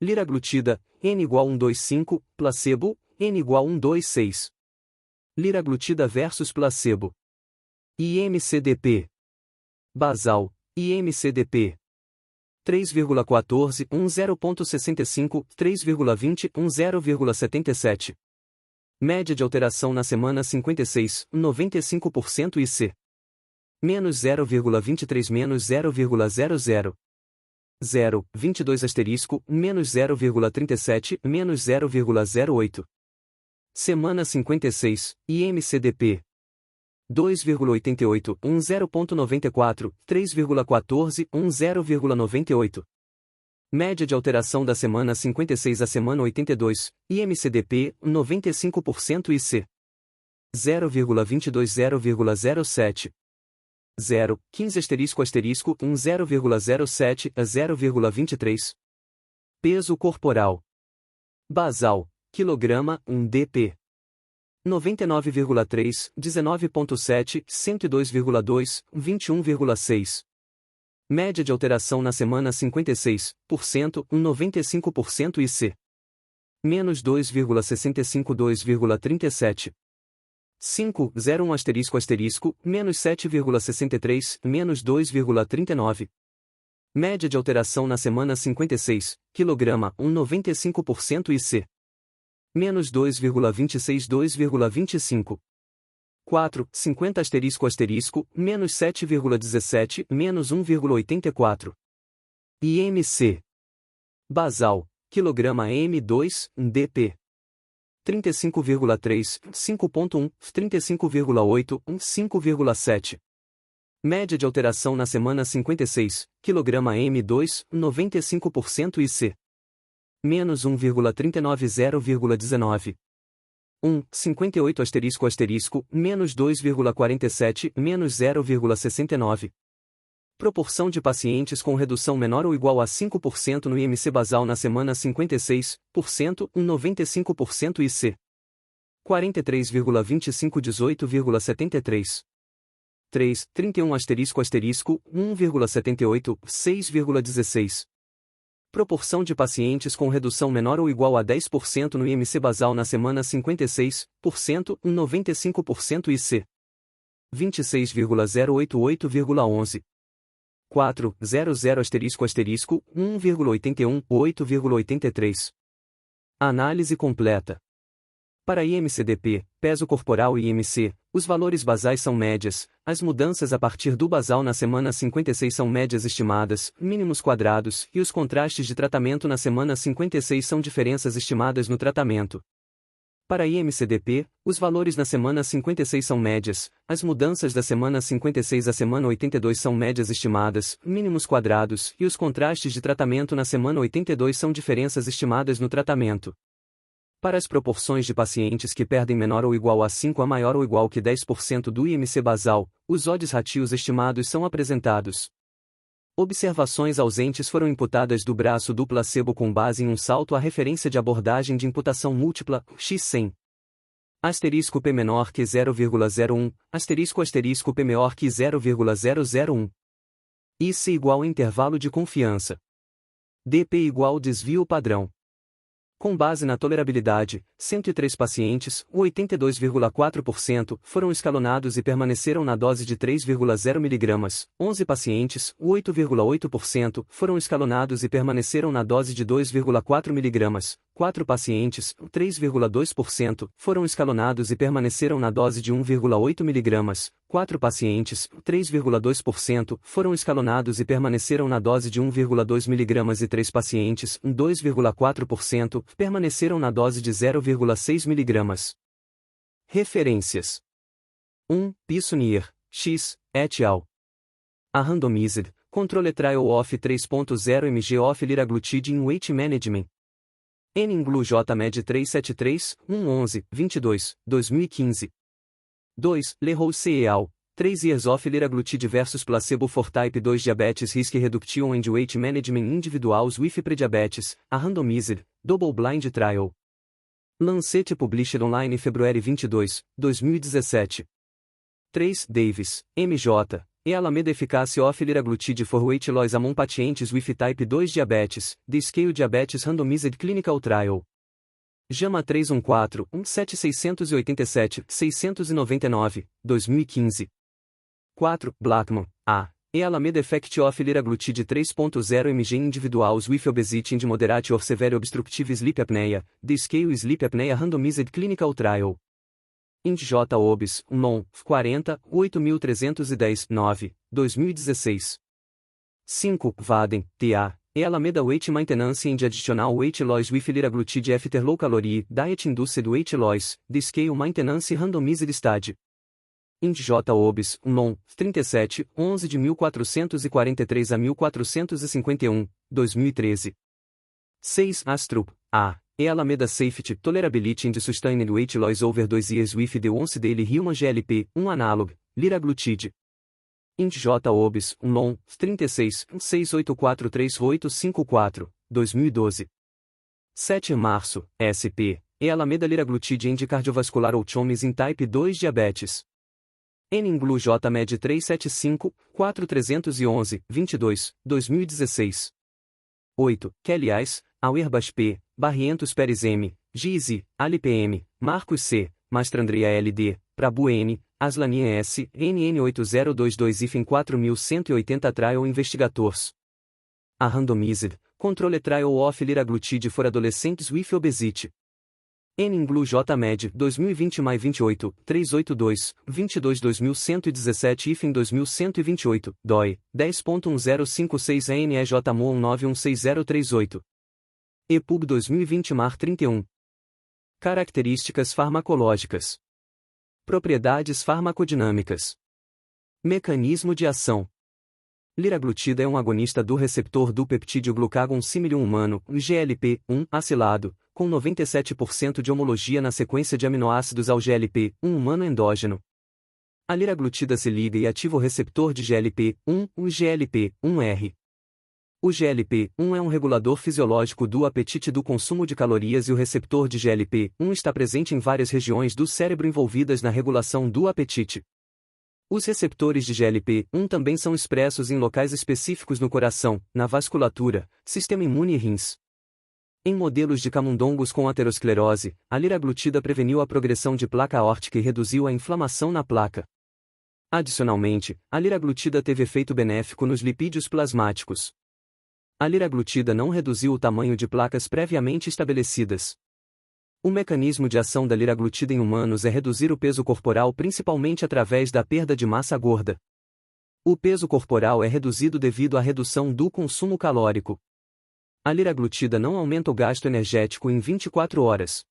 Liraglutida, N igual 125, placebo, N igual 126. Liraglutida versus placebo. IMCDP. Basal, IMCDP. 3,14, 0,65, 3,20, 0,77. Média de alteração na semana 56, 95% e C. Menos 0,23 menos 0,00. 0, 22 asterisco, menos 0,37, menos 0,08. Semana 56, IMCDP. 2,88, 0,94, 3,14, 0,98. Média de alteração da semana 56 à semana 82, IMCDP, 95% e C. 0,22 0,07. 0, 15 asterisco asterisco 0,07 a 0,23. Peso corporal. Basal, quilograma, 1 dp. 99,3, 19,7, 102,2, 21,6. Média de alteração na semana 56%, 95% e C. Menos 2,65 2,37. 5, 0,1 asterisco asterisco, menos 7,63, menos 2,39. Média de alteração na semana 56, quilograma, 95% e C. Menos 2,26 2,25. 4, 50 asterisco asterisco, menos 7,17, menos 1,84. IMC. Basal, quilograma M2, dp. 35,3, 5,1, 35,8, 5,7. Média de alteração na semana 56, quilograma M2, 95% e C. Menos 1,39 0,19. 58 menos 2,47, menos 0,69. Proporção de pacientes com redução menor ou igual a 5% no IMC basal na semana 56%, 95% IC. 43,25 18,73. 3, 31 1,78, 6,16. Proporção de pacientes com redução menor ou igual a 10% no IMC basal na semana 56%, 95% IC. 26,088,11. 4, 00 1,81, 8,83. Análise completa. Para IMC-DP, peso corporal e IMC, os valores basais são médias, as mudanças a partir do basal na semana 56 são médias estimadas, mínimos quadrados, e os contrastes de tratamento na semana 56 são diferenças estimadas no tratamento. Para IMC-DP, os valores na semana 56 são médias, as mudanças da semana 56 à semana 82 são médias estimadas, mínimos quadrados, e os contrastes de tratamento na semana 82 são diferenças estimadas no tratamento. Para as proporções de pacientes que perdem menor ou igual a 5 a maior ou igual que 10% do IMC basal, os odds ratios estimados são apresentados. Observações ausentes foram imputadas do braço do placebo com base em um salto à referência de abordagem de imputação múltipla, x100. Asterisco P menor que 0,01, asterisco P maior que 0,001. IC igual intervalo de confiança. DP igual desvio padrão. Com base na tolerabilidade, 103 pacientes, 82,4%, foram escalonados e permaneceram na dose de 3,0 mg, 11 pacientes, 8,8%, foram escalonados e permaneceram na dose de 2,4 mg, 4 pacientes, 3,2%, foram escalonados e permaneceram na dose de 1,8 mg, 4 pacientes, 3,2%, foram escalonados e permaneceram na dose de 1,2 mg e 3 pacientes, 2,4%, permaneceram na dose de 0,6 mg. Referências. 1. Pissonier, X, et al. A Randomized, Control Trial of 3.0 mg of liraglutide in Weight Management. N-Inglu J-Med 373, 111, 22, 2015. 2. Leroux et al. 3 Years of liraglutide versus placebo for Type 2 Diabetes Risk Reduction and Weight Management Individuals with Prediabetes, a Randomized, Double-Blind Trial. Lancet Published Online February 22, 2017. 3. Davis, M.J., e Alameda Efficacy of liraglutide for Weight Loss Among Patients with Type 2 Diabetes, The Scale Diabetes Randomized Clinical Trial. JAMA 314, 17687, 699, 2015. 4. Blackman, A. E Alameda Effect of liraglutide 3.0 mg Individuals with Obesity and Moderate or Severe Obstructive Sleep Apnea, The Scale Sleep Apnea Randomized Clinical Trial. Ind J. Obes, Non, 40, 8310, 9, 2016. 5. Vaden, T.A., e Alameda Weight Maintenance and Additional Weight Loss with liraglutide after Low Calorie Diet Induced Weight Loss, The Scale Maintenance Randomized Study. Ind J. Obes, Non, 37, 11 de 1443 a 1451, 2013. 6. Astrup, A. E Alameda Safety, Tolerability and Sustained Weight Loss Over 2 Years with the Once Daily Human GLP, analog, liraglutide. Ind J. Obes, Non, 36, 6843854, 2012. 7. Março, SP, e Alameda liraglutide and Cardiovascular Outcomes in Type 2 Diabetes. N-Inglu J-Med 375, 4311, 22, 2016. 8. Kelly-Ice, Auerbach P., Barrientos Pérez M., Gizi, Ali-PM, Marcos C., Mastrandria L.D., Prabhu N., Aslania S., NN8022-4180 Trial Investigators. A Randomized, Control Trial of liraglutide for Adolescents with Obesity. N-Inglu J-Med, 2020-28, 382, 22-2117 DOI, 10.1056 ANEJ-MO 191638. EPUB 2020-31. Características farmacológicas. Propriedades farmacodinâmicas. Mecanismo de ação. Liraglutida é um agonista do receptor do peptídeo glucagon símile humano, GLP-1, acilado, com 97% de homologia na sequência de aminoácidos ao GLP-1 humano endógeno. A liraglutida se liga e ativa o receptor de GLP-1, o GLP-1R. O GLP-1 é um regulador fisiológico do apetite e do consumo de calorias e o receptor de GLP-1 está presente em várias regiões do cérebro envolvidas na regulação do apetite. Os receptores de GLP-1 também são expressos em locais específicos no coração, na vasculatura, sistema imune e rins. Em modelos de camundongos com aterosclerose, a liraglutida preveniu a progressão de placa aórtica e reduziu a inflamação na placa. Adicionalmente, a liraglutida teve efeito benéfico nos lipídios plasmáticos. A liraglutida não reduziu o tamanho de placas previamente estabelecidas. O mecanismo de ação da liraglutida em humanos é reduzir o peso corporal principalmente através da perda de massa gorda. O peso corporal é reduzido devido à redução do consumo calórico. A liraglutida não aumenta o gasto energético em 24 horas.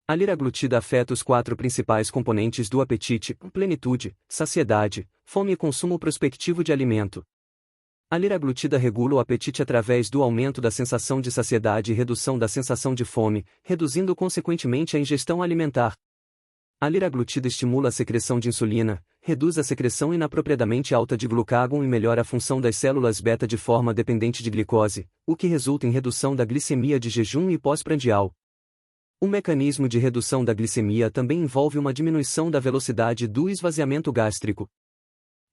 A liraglutida afeta os 4 principais componentes do apetite: plenitude, saciedade, fome e consumo prospectivo de alimento. A liraglutida regula o apetite através do aumento da sensação de saciedade e redução da sensação de fome, reduzindo consequentemente a ingestão alimentar. A liraglutida estimula a secreção de insulina, reduz a secreção inapropriadamente alta de glucagon e melhora a função das células beta de forma dependente de glicose, o que resulta em redução da glicemia de jejum e pós-prandial. O mecanismo de redução da glicemia também envolve uma diminuição da velocidade do esvaziamento gástrico.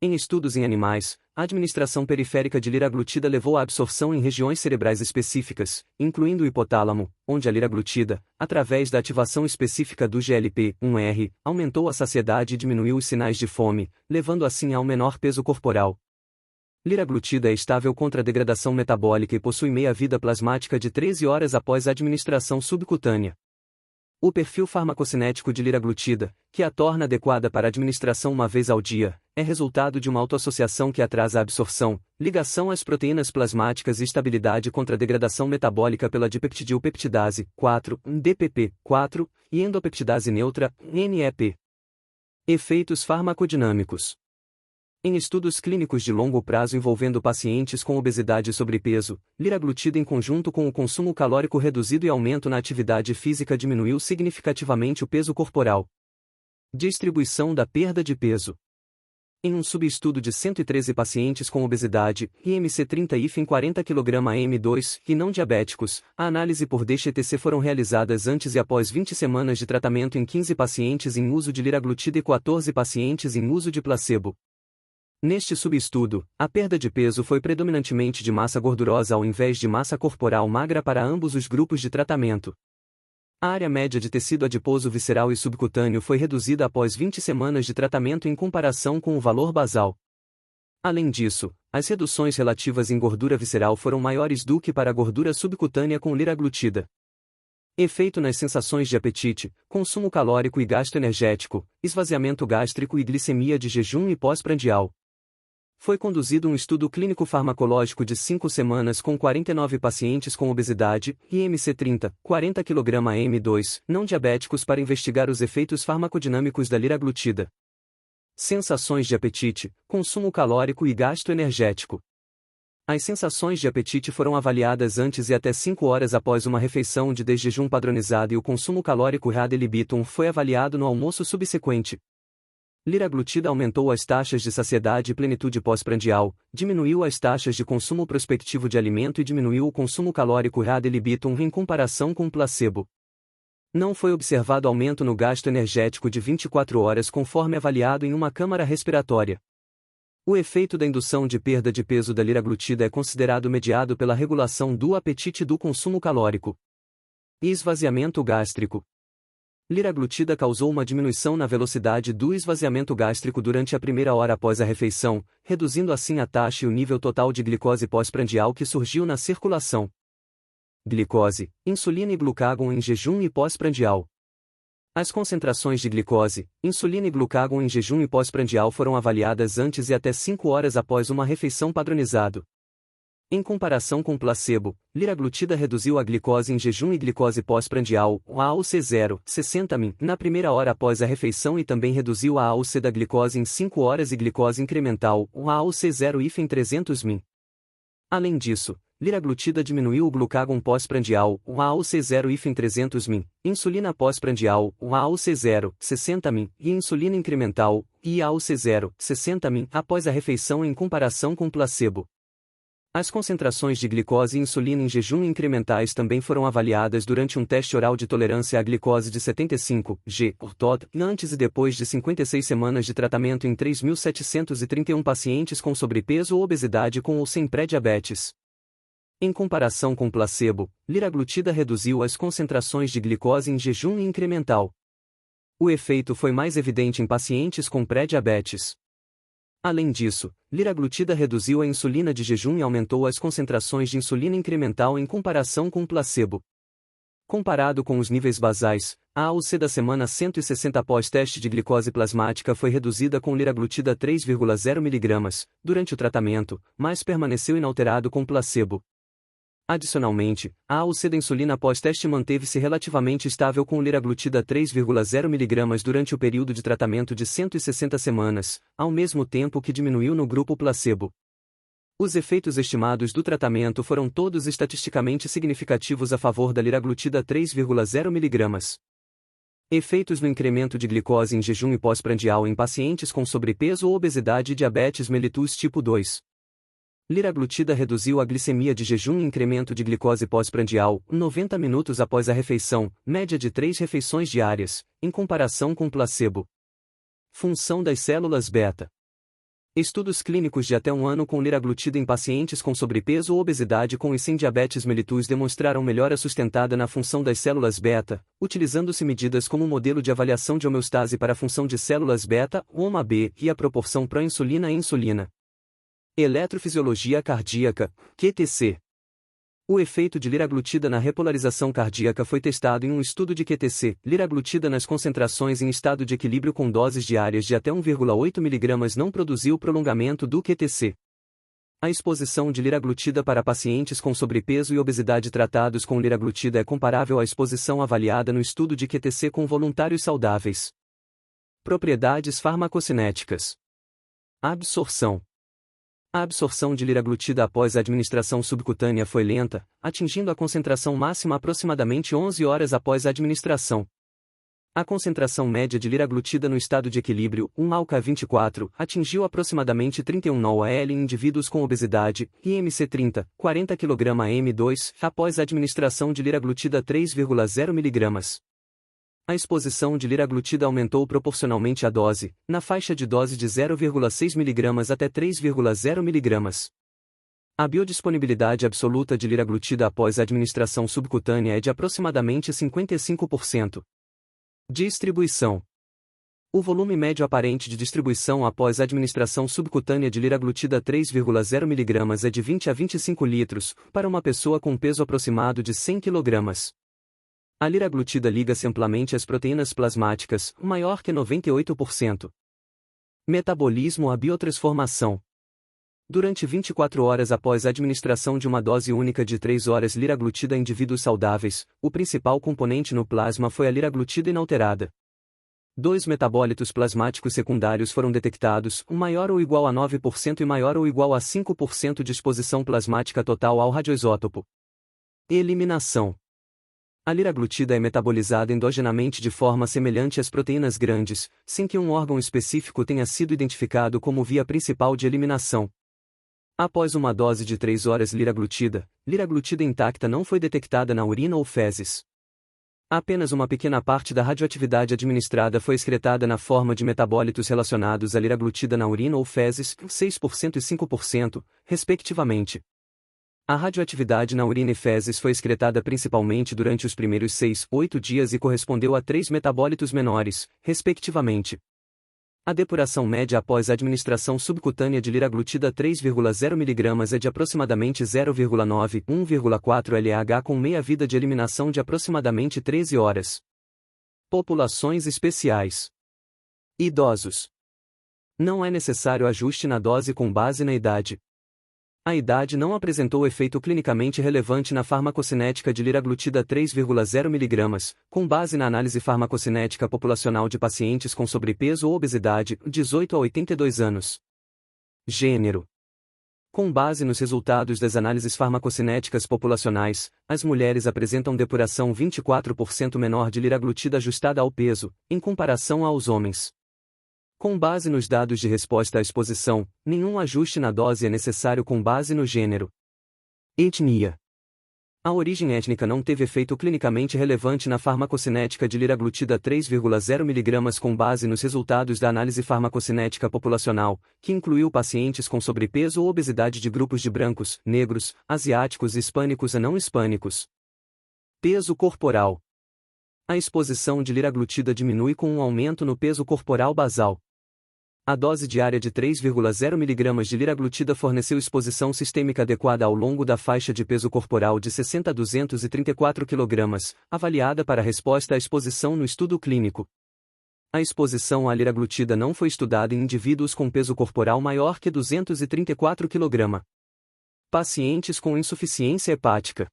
Em estudos em animais, a administração periférica de liraglutida levou à absorção em regiões cerebrais específicas, incluindo o hipotálamo, onde a liraglutida, através da ativação específica do GLP-1R, aumentou a saciedade e diminuiu os sinais de fome, levando assim a um menor peso corporal. Liraglutida é estável contra a degradação metabólica e possui meia-vida plasmática de 13 horas após a administração subcutânea. O perfil farmacocinético de liraglutida, que a torna adequada para administração uma vez ao dia, é resultado de uma autoassociação que atrasa a absorção, ligação às proteínas plasmáticas e estabilidade contra a degradação metabólica pela dipeptidilpeptidase 4, DPP 4, e endopeptidase neutra, NEP. Efeitos farmacodinâmicos. Em estudos clínicos de longo prazo envolvendo pacientes com obesidade e sobrepeso, liraglutida em conjunto com o consumo calórico reduzido e aumento na atividade física diminuiu significativamente o peso corporal. Distribuição da perda de peso. Em um subestudo de 113 pacientes com obesidade, IMC30 e 40 kg M2, e não diabéticos, a análise por DXTC foram realizadas antes e após 20 semanas de tratamento em 15 pacientes em uso de liraglutida e 14 pacientes em uso de placebo. Neste subestudo, a perda de peso foi predominantemente de massa gordurosa ao invés de massa corporal magra para ambos os grupos de tratamento. A área média de tecido adiposo visceral e subcutâneo foi reduzida após 20 semanas de tratamento em comparação com o valor basal. Além disso, as reduções relativas em gordura visceral foram maiores do que para a gordura subcutânea com liraglutida. Efeito nas sensações de apetite, consumo calórico e gasto energético, esvaziamento gástrico e glicemia de jejum e pós-prandial. Foi conduzido um estudo clínico farmacológico de 5 semanas com 49 pacientes com obesidade, IMC30, 40 kg M2, não diabéticos para investigar os efeitos farmacodinâmicos da liraglutida. Sensações de apetite, consumo calórico e gasto energético. As sensações de apetite foram avaliadas antes e até 5 horas após uma refeição de desjejum padronizado e o consumo calórico RAD libitum foi avaliado no almoço subsequente. Liraglutida aumentou as taxas de saciedade e plenitude pós-prandial, diminuiu as taxas de consumo prospectivo de alimento e diminuiu o consumo calórico RAD libitum em comparação com o placebo. Não foi observado aumento no gasto energético de 24 horas conforme avaliado em uma câmara respiratória. O efeito da indução de perda de peso da liraglutida é considerado mediado pela regulação do apetite e do consumo calórico. Esvaziamento gástrico. Liraglutida causou uma diminuição na velocidade do esvaziamento gástrico durante a primeira hora após a refeição, reduzindo assim a taxa e o nível total de glicose pós-prandial que surgiu na circulação. Glicose, insulina e glucagon em jejum e pós-prandial. As concentrações de glicose, insulina e glucagon em jejum e pós-prandial foram avaliadas antes e até 5 horas após uma refeição padronizado. Em comparação com placebo, liraglutida reduziu a glicose em jejum e glicose pós-prandial, a AUC0, 60 min, na primeira hora após a refeição e também reduziu a AUC da glicose em 5 horas e glicose incremental, a AUC0 em 300 min. Além disso, liraglutida diminuiu o glucagon pós-prandial, o AUC0-300 min, insulina pós-prandial, o AUC0, 60 min, e insulina incremental, IAUC0, 60 min, após a refeição em comparação com placebo. As concentrações de glicose e insulina em jejum incrementais também foram avaliadas durante um teste oral de tolerância à glicose de 75 g por TOD, antes e depois de 56 semanas de tratamento em 3.731 pacientes com sobrepeso ou obesidade com ou sem pré-diabetes. Em comparação com placebo, liraglutida reduziu as concentrações de glicose em jejum incremental. O efeito foi mais evidente em pacientes com pré-diabetes. Além disso, liraglutida reduziu a insulina de jejum e aumentou as concentrações de insulina incremental em comparação com placebo. Comparado com os níveis basais, a AUC da semana 160 pós-teste de glicose plasmática foi reduzida com liraglutida 3,0 mg durante o tratamento, mas permaneceu inalterado com placebo. Adicionalmente, a AUC da insulina pós-teste manteve-se relativamente estável com liraglutida 3,0 mg durante o período de tratamento de 160 semanas, ao mesmo tempo que diminuiu no grupo placebo. Os efeitos estimados do tratamento foram todos estatisticamente significativos a favor da liraglutida 3,0 mg. Efeitos no incremento de glicose em jejum e pós-prandial em pacientes com sobrepeso ou obesidade e diabetes mellitus tipo 2. Liraglutida reduziu a glicemia de jejum e incremento de glicose pós-prandial, 90 minutos após a refeição, média de 3 refeições diárias, em comparação com placebo. Função das células beta. Estudos clínicos de até 1 ano com liraglutida em pacientes com sobrepeso ou obesidade com e sem diabetes mellitus demonstraram melhora sustentada na função das células beta, utilizando-se medidas como o modelo de avaliação de homeostase para a função de células beta, HOMA-B, e a proporção pró-insulina a insulina. Eletrofisiologia cardíaca, QTC. O efeito de liraglutida na repolarização cardíaca foi testado em um estudo de QTC, liraglutida nas concentrações em estado de equilíbrio com doses diárias de até 1,8 mg não produziu prolongamento do QTC. A exposição de liraglutida para pacientes com sobrepeso e obesidade tratados com liraglutida é comparável à exposição avaliada no estudo de QTC com voluntários saudáveis. Propriedades farmacocinéticas. Absorção. A absorção de liraglutida após a administração subcutânea foi lenta, atingindo a concentração máxima aproximadamente 11 horas após a administração. A concentração média de liraglutida no estado de equilíbrio, 1-ALK24, atingiu aproximadamente 31 nol/L em indivíduos com obesidade, IMC 30, 40 kg M2, após a administração de liraglutida 3,0 mg. A exposição de liraglutida aumentou proporcionalmente à dose, na faixa de dose de 0,6 mg até 3,0 mg. A biodisponibilidade absoluta de liraglutida após a administração subcutânea é de aproximadamente 55%. Distribuição. O volume médio aparente de distribuição após a administração subcutânea de liraglutida 3,0 mg é de 20 a 25 litros, para uma pessoa com peso aproximado de 100 kg. A liraglutida liga-se amplamente às proteínas plasmáticas, maior que 98%. Metabolismo à biotransformação. Durante 24 horas após a administração de uma dose única de 3 horas liraglutida a indivíduos saudáveis, o principal componente no plasma foi a liraglutida inalterada. 2 metabólitos plasmáticos secundários foram detectados, maior ou igual a 9% e maior ou igual a 5% de exposição plasmática total ao radioisótopo. Eliminação. A liraglutida é metabolizada endogenamente de forma semelhante às proteínas grandes, sem que um órgão específico tenha sido identificado como via principal de eliminação. Após uma dose de 3 horas liraglutida intacta não foi detectada na urina ou fezes. Apenas uma pequena parte da radioatividade administrada foi excretada na forma de metabólitos relacionados à liraglutida na urina ou fezes, 6% e 5%, respectivamente. A radioatividade na urina e fezes foi excretada principalmente durante os primeiros 6-8 dias e correspondeu a 3 metabólitos menores, respectivamente. A depuração média após a administração subcutânea de liraglutida 3,0 mg é de aproximadamente 0,9-1,4 LH com meia-vida de eliminação de aproximadamente 13 horas. Populações especiais. Idosos. Não é necessário ajuste na dose com base na idade. A idade não apresentou efeito clinicamente relevante na farmacocinética de liraglutida 3,0 mg, com base na análise farmacocinética populacional de pacientes com sobrepeso ou obesidade, 18 a 82 anos. Gênero. Com base nos resultados das análises farmacocinéticas populacionais, as mulheres apresentam depuração 24% menor de liraglutida ajustada ao peso, em comparação aos homens. Com base nos dados de resposta à exposição, nenhum ajuste na dose é necessário com base no gênero. Etnia. A origem étnica não teve efeito clinicamente relevante na farmacocinética de liraglutida 3,0 mg com base nos resultados da análise farmacocinética populacional, que incluiu pacientes com sobrepeso ou obesidade de grupos de brancos, negros, asiáticos, hispânicos e não hispânicos. Peso corporal. A exposição de liraglutida diminui com um aumento no peso corporal basal. A dose diária de 3,0 mg de liraglutida forneceu exposição sistêmica adequada ao longo da faixa de peso corporal de 60 a 234 kg, avaliada para resposta à exposição no estudo clínico. A exposição à liraglutida não foi estudada em indivíduos com peso corporal maior que 234 kg. Pacientes com insuficiência hepática.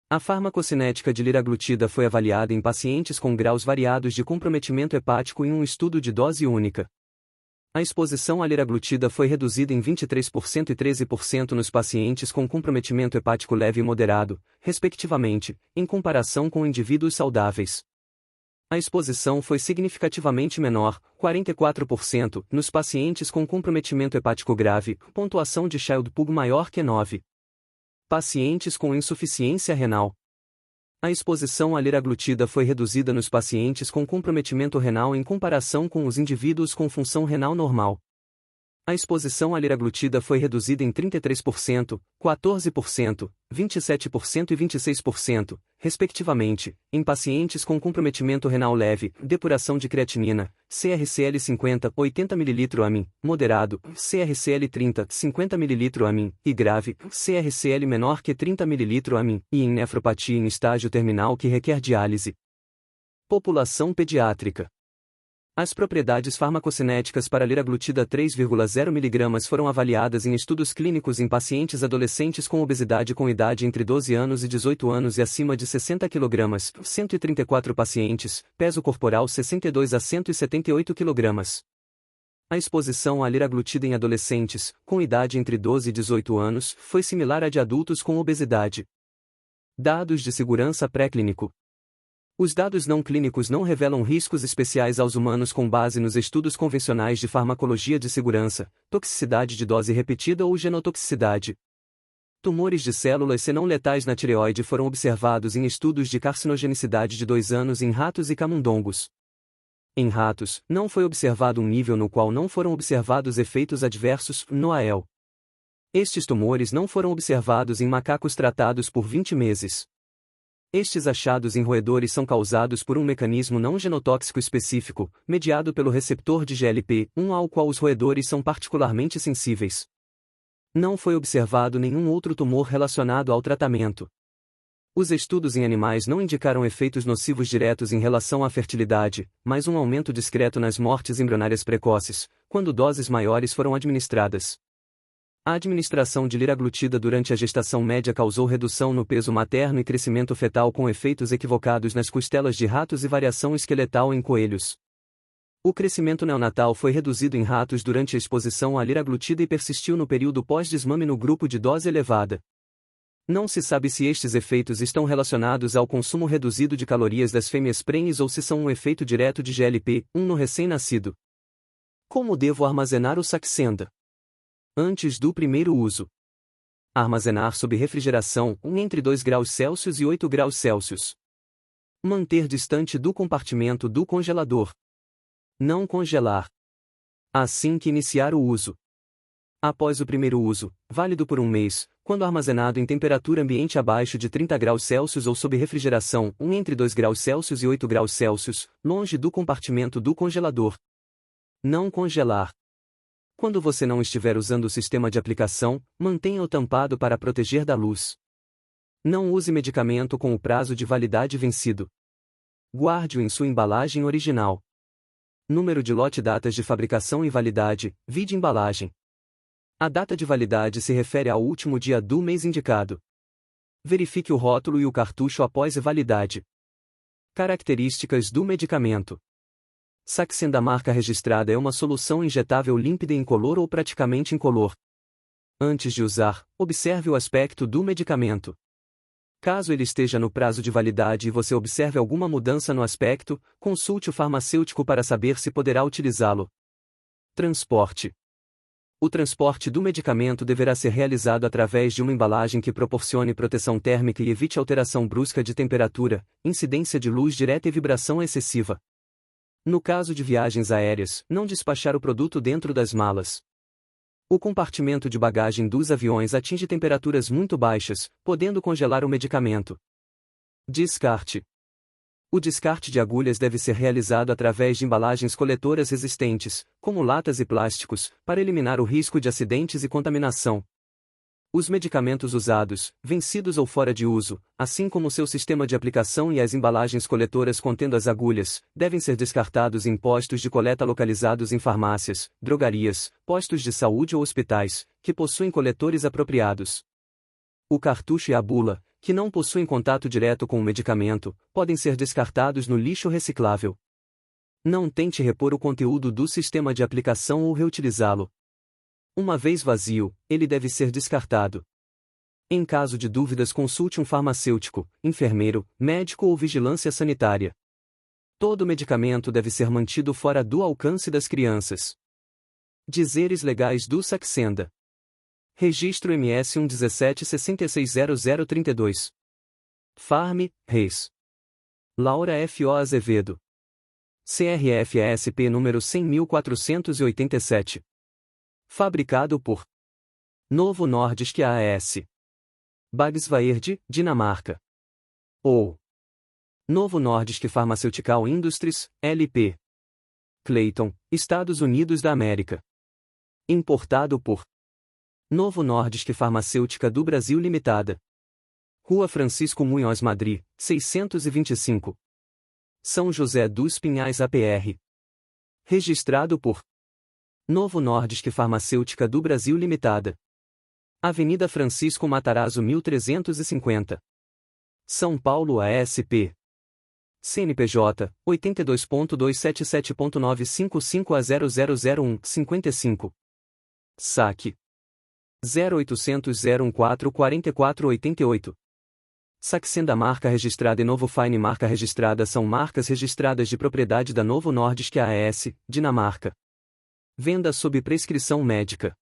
A farmacocinética de liraglutida foi avaliada em pacientes com graus variados de comprometimento hepático em um estudo de dose única. A exposição à liraglutida foi reduzida em 23% e 13% nos pacientes com comprometimento hepático leve e moderado, respectivamente, em comparação com indivíduos saudáveis. A exposição foi significativamente menor, 44%, nos pacientes com comprometimento hepático grave, pontuação de Child-Pugh maior que 9. Pacientes com insuficiência renal. A exposição à liraglutida foi reduzida nos pacientes com comprometimento renal em comparação com os indivíduos com função renal normal. A exposição à liraglutida foi reduzida em 33%, 14%, 27% e 26%, respectivamente, em pacientes com comprometimento renal leve, depuração de creatinina, CrCl 50, 80 ml amin, moderado, CrCl 30, 50 ml amin, e grave, CrCl menor que 30 ml amin, e em nefropatia em estágio terminal que requer diálise. População pediátrica. As propriedades farmacocinéticas para liraglutida 3,0 mg foram avaliadas em estudos clínicos em pacientes adolescentes com obesidade com idade entre 12 anos e 18 anos e acima de 60 kg, 134 pacientes, peso corporal 62 a 178 kg. A exposição à liraglutida em adolescentes, com idade entre 12 e 18 anos, foi similar à de adultos com obesidade. Dados de segurança pré-clínico. Os dados não clínicos não revelam riscos especiais aos humanos com base nos estudos convencionais de farmacologia de segurança, toxicidade de dose repetida ou genotoxicidade. Tumores de células C não letais na tireoide foram observados em estudos de carcinogenicidade de 2 anos em ratos e camundongos. Em ratos, não foi observado um nível no qual não foram observados efeitos adversos, NOAEL. Estes tumores não foram observados em macacos tratados por 20 meses. Estes achados em roedores são causados por um mecanismo não genotóxico específico, mediado pelo receptor de GLP-1 ao qual os roedores são particularmente sensíveis. Não foi observado nenhum outro tumor relacionado ao tratamento. Os estudos em animais não indicaram efeitos nocivos diretos em relação à fertilidade, mas um aumento discreto nas mortes embrionárias precoces, quando doses maiores foram administradas. A administração de liraglutida durante a gestação média causou redução no peso materno e crescimento fetal com efeitos equivocados nas costelas de ratos e variação esqueletal em coelhos. O crescimento neonatal foi reduzido em ratos durante a exposição à liraglutida e persistiu no período pós-desmame no grupo de dose elevada. Não se sabe se estes efeitos estão relacionados ao consumo reduzido de calorias das fêmeas prenhes ou se são um efeito direto de GLP-1 no recém-nascido. Como devo armazenar o Saxenda? Antes do primeiro uso. Armazenar sob refrigeração entre 2 graus Celsius e 8 graus Celsius. Manter distante do compartimento do congelador. Não congelar. Assim que iniciar o uso. Após o primeiro uso, válido por um mês, quando armazenado em temperatura ambiente abaixo de 30 graus Celsius ou sob refrigeração entre 2 graus Celsius e 8 graus Celsius, longe do compartimento do congelador. Não congelar. Quando você não estiver usando o sistema de aplicação, mantenha-o tampado para proteger da luz. Não use medicamento com o prazo de validade vencido. Guarde-o em sua embalagem original. Número de lote, datas de fabricação e validade, vide embalagem. A data de validade se refere ao último dia do mês indicado. Verifique o rótulo e o cartucho após a validade. Características do medicamento. Saxenda marca registrada é uma solução injetável límpida e incolor ou praticamente incolor. Antes de usar, observe o aspecto do medicamento. Caso ele esteja no prazo de validade e você observe alguma mudança no aspecto, consulte o farmacêutico para saber se poderá utilizá-lo. Transporte. O transporte do medicamento deverá ser realizado através de uma embalagem que proporcione proteção térmica e evite alteração brusca de temperatura, incidência de luz direta e vibração excessiva. No caso de viagens aéreas, não despachar o produto dentro das malas. O compartimento de bagagem dos aviões atinge temperaturas muito baixas, podendo congelar o medicamento. Descarte. O descarte de agulhas deve ser realizado através de embalagens coletoras resistentes, como latas e plásticos, para eliminar o risco de acidentes e contaminação. Os medicamentos usados, vencidos ou fora de uso, assim como seu sistema de aplicação e as embalagens coletoras contendo as agulhas, devem ser descartados em postos de coleta localizados em farmácias, drogarias, postos de saúde ou hospitais, que possuem coletores apropriados. O cartucho e a bula, que não possuem contato direto com o medicamento, podem ser descartados no lixo reciclável. Não tente repor o conteúdo do sistema de aplicação ou reutilizá-lo. Uma vez vazio, ele deve ser descartado. Em caso de dúvidas, consulte um farmacêutico, enfermeiro, médico ou vigilância sanitária. Todo medicamento deve ser mantido fora do alcance das crianças. Dizeres legais do Saxenda. Registro MS 117660032. Farm, Reis. Laura F. O. Azevedo. CRFSP número 100.487. Fabricado por Novo Nordisk AS. Bagsværd, Dinamarca. Ou Novo Nordisk Pharmaceutical Industries, LP. Clayton, Estados Unidos da América. Importado por Novo Nordisk Farmacêutica do Brasil Limitada. Rua Francisco Munhoz Madri, 625. São José dos Pinhais APR. Registrado por Novo Nordisk Farmacêutica do Brasil Limitada. Avenida Francisco Matarazzo 1350. São Paulo ASP. CNPJ, 82.277.955 a 0001-55. SAC. 0800 014 4488. Saxenda marca registrada e Novo Fine marca registrada são marcas registradas de propriedade da Novo Nordisk AS, Dinamarca. Venda sob prescrição médica.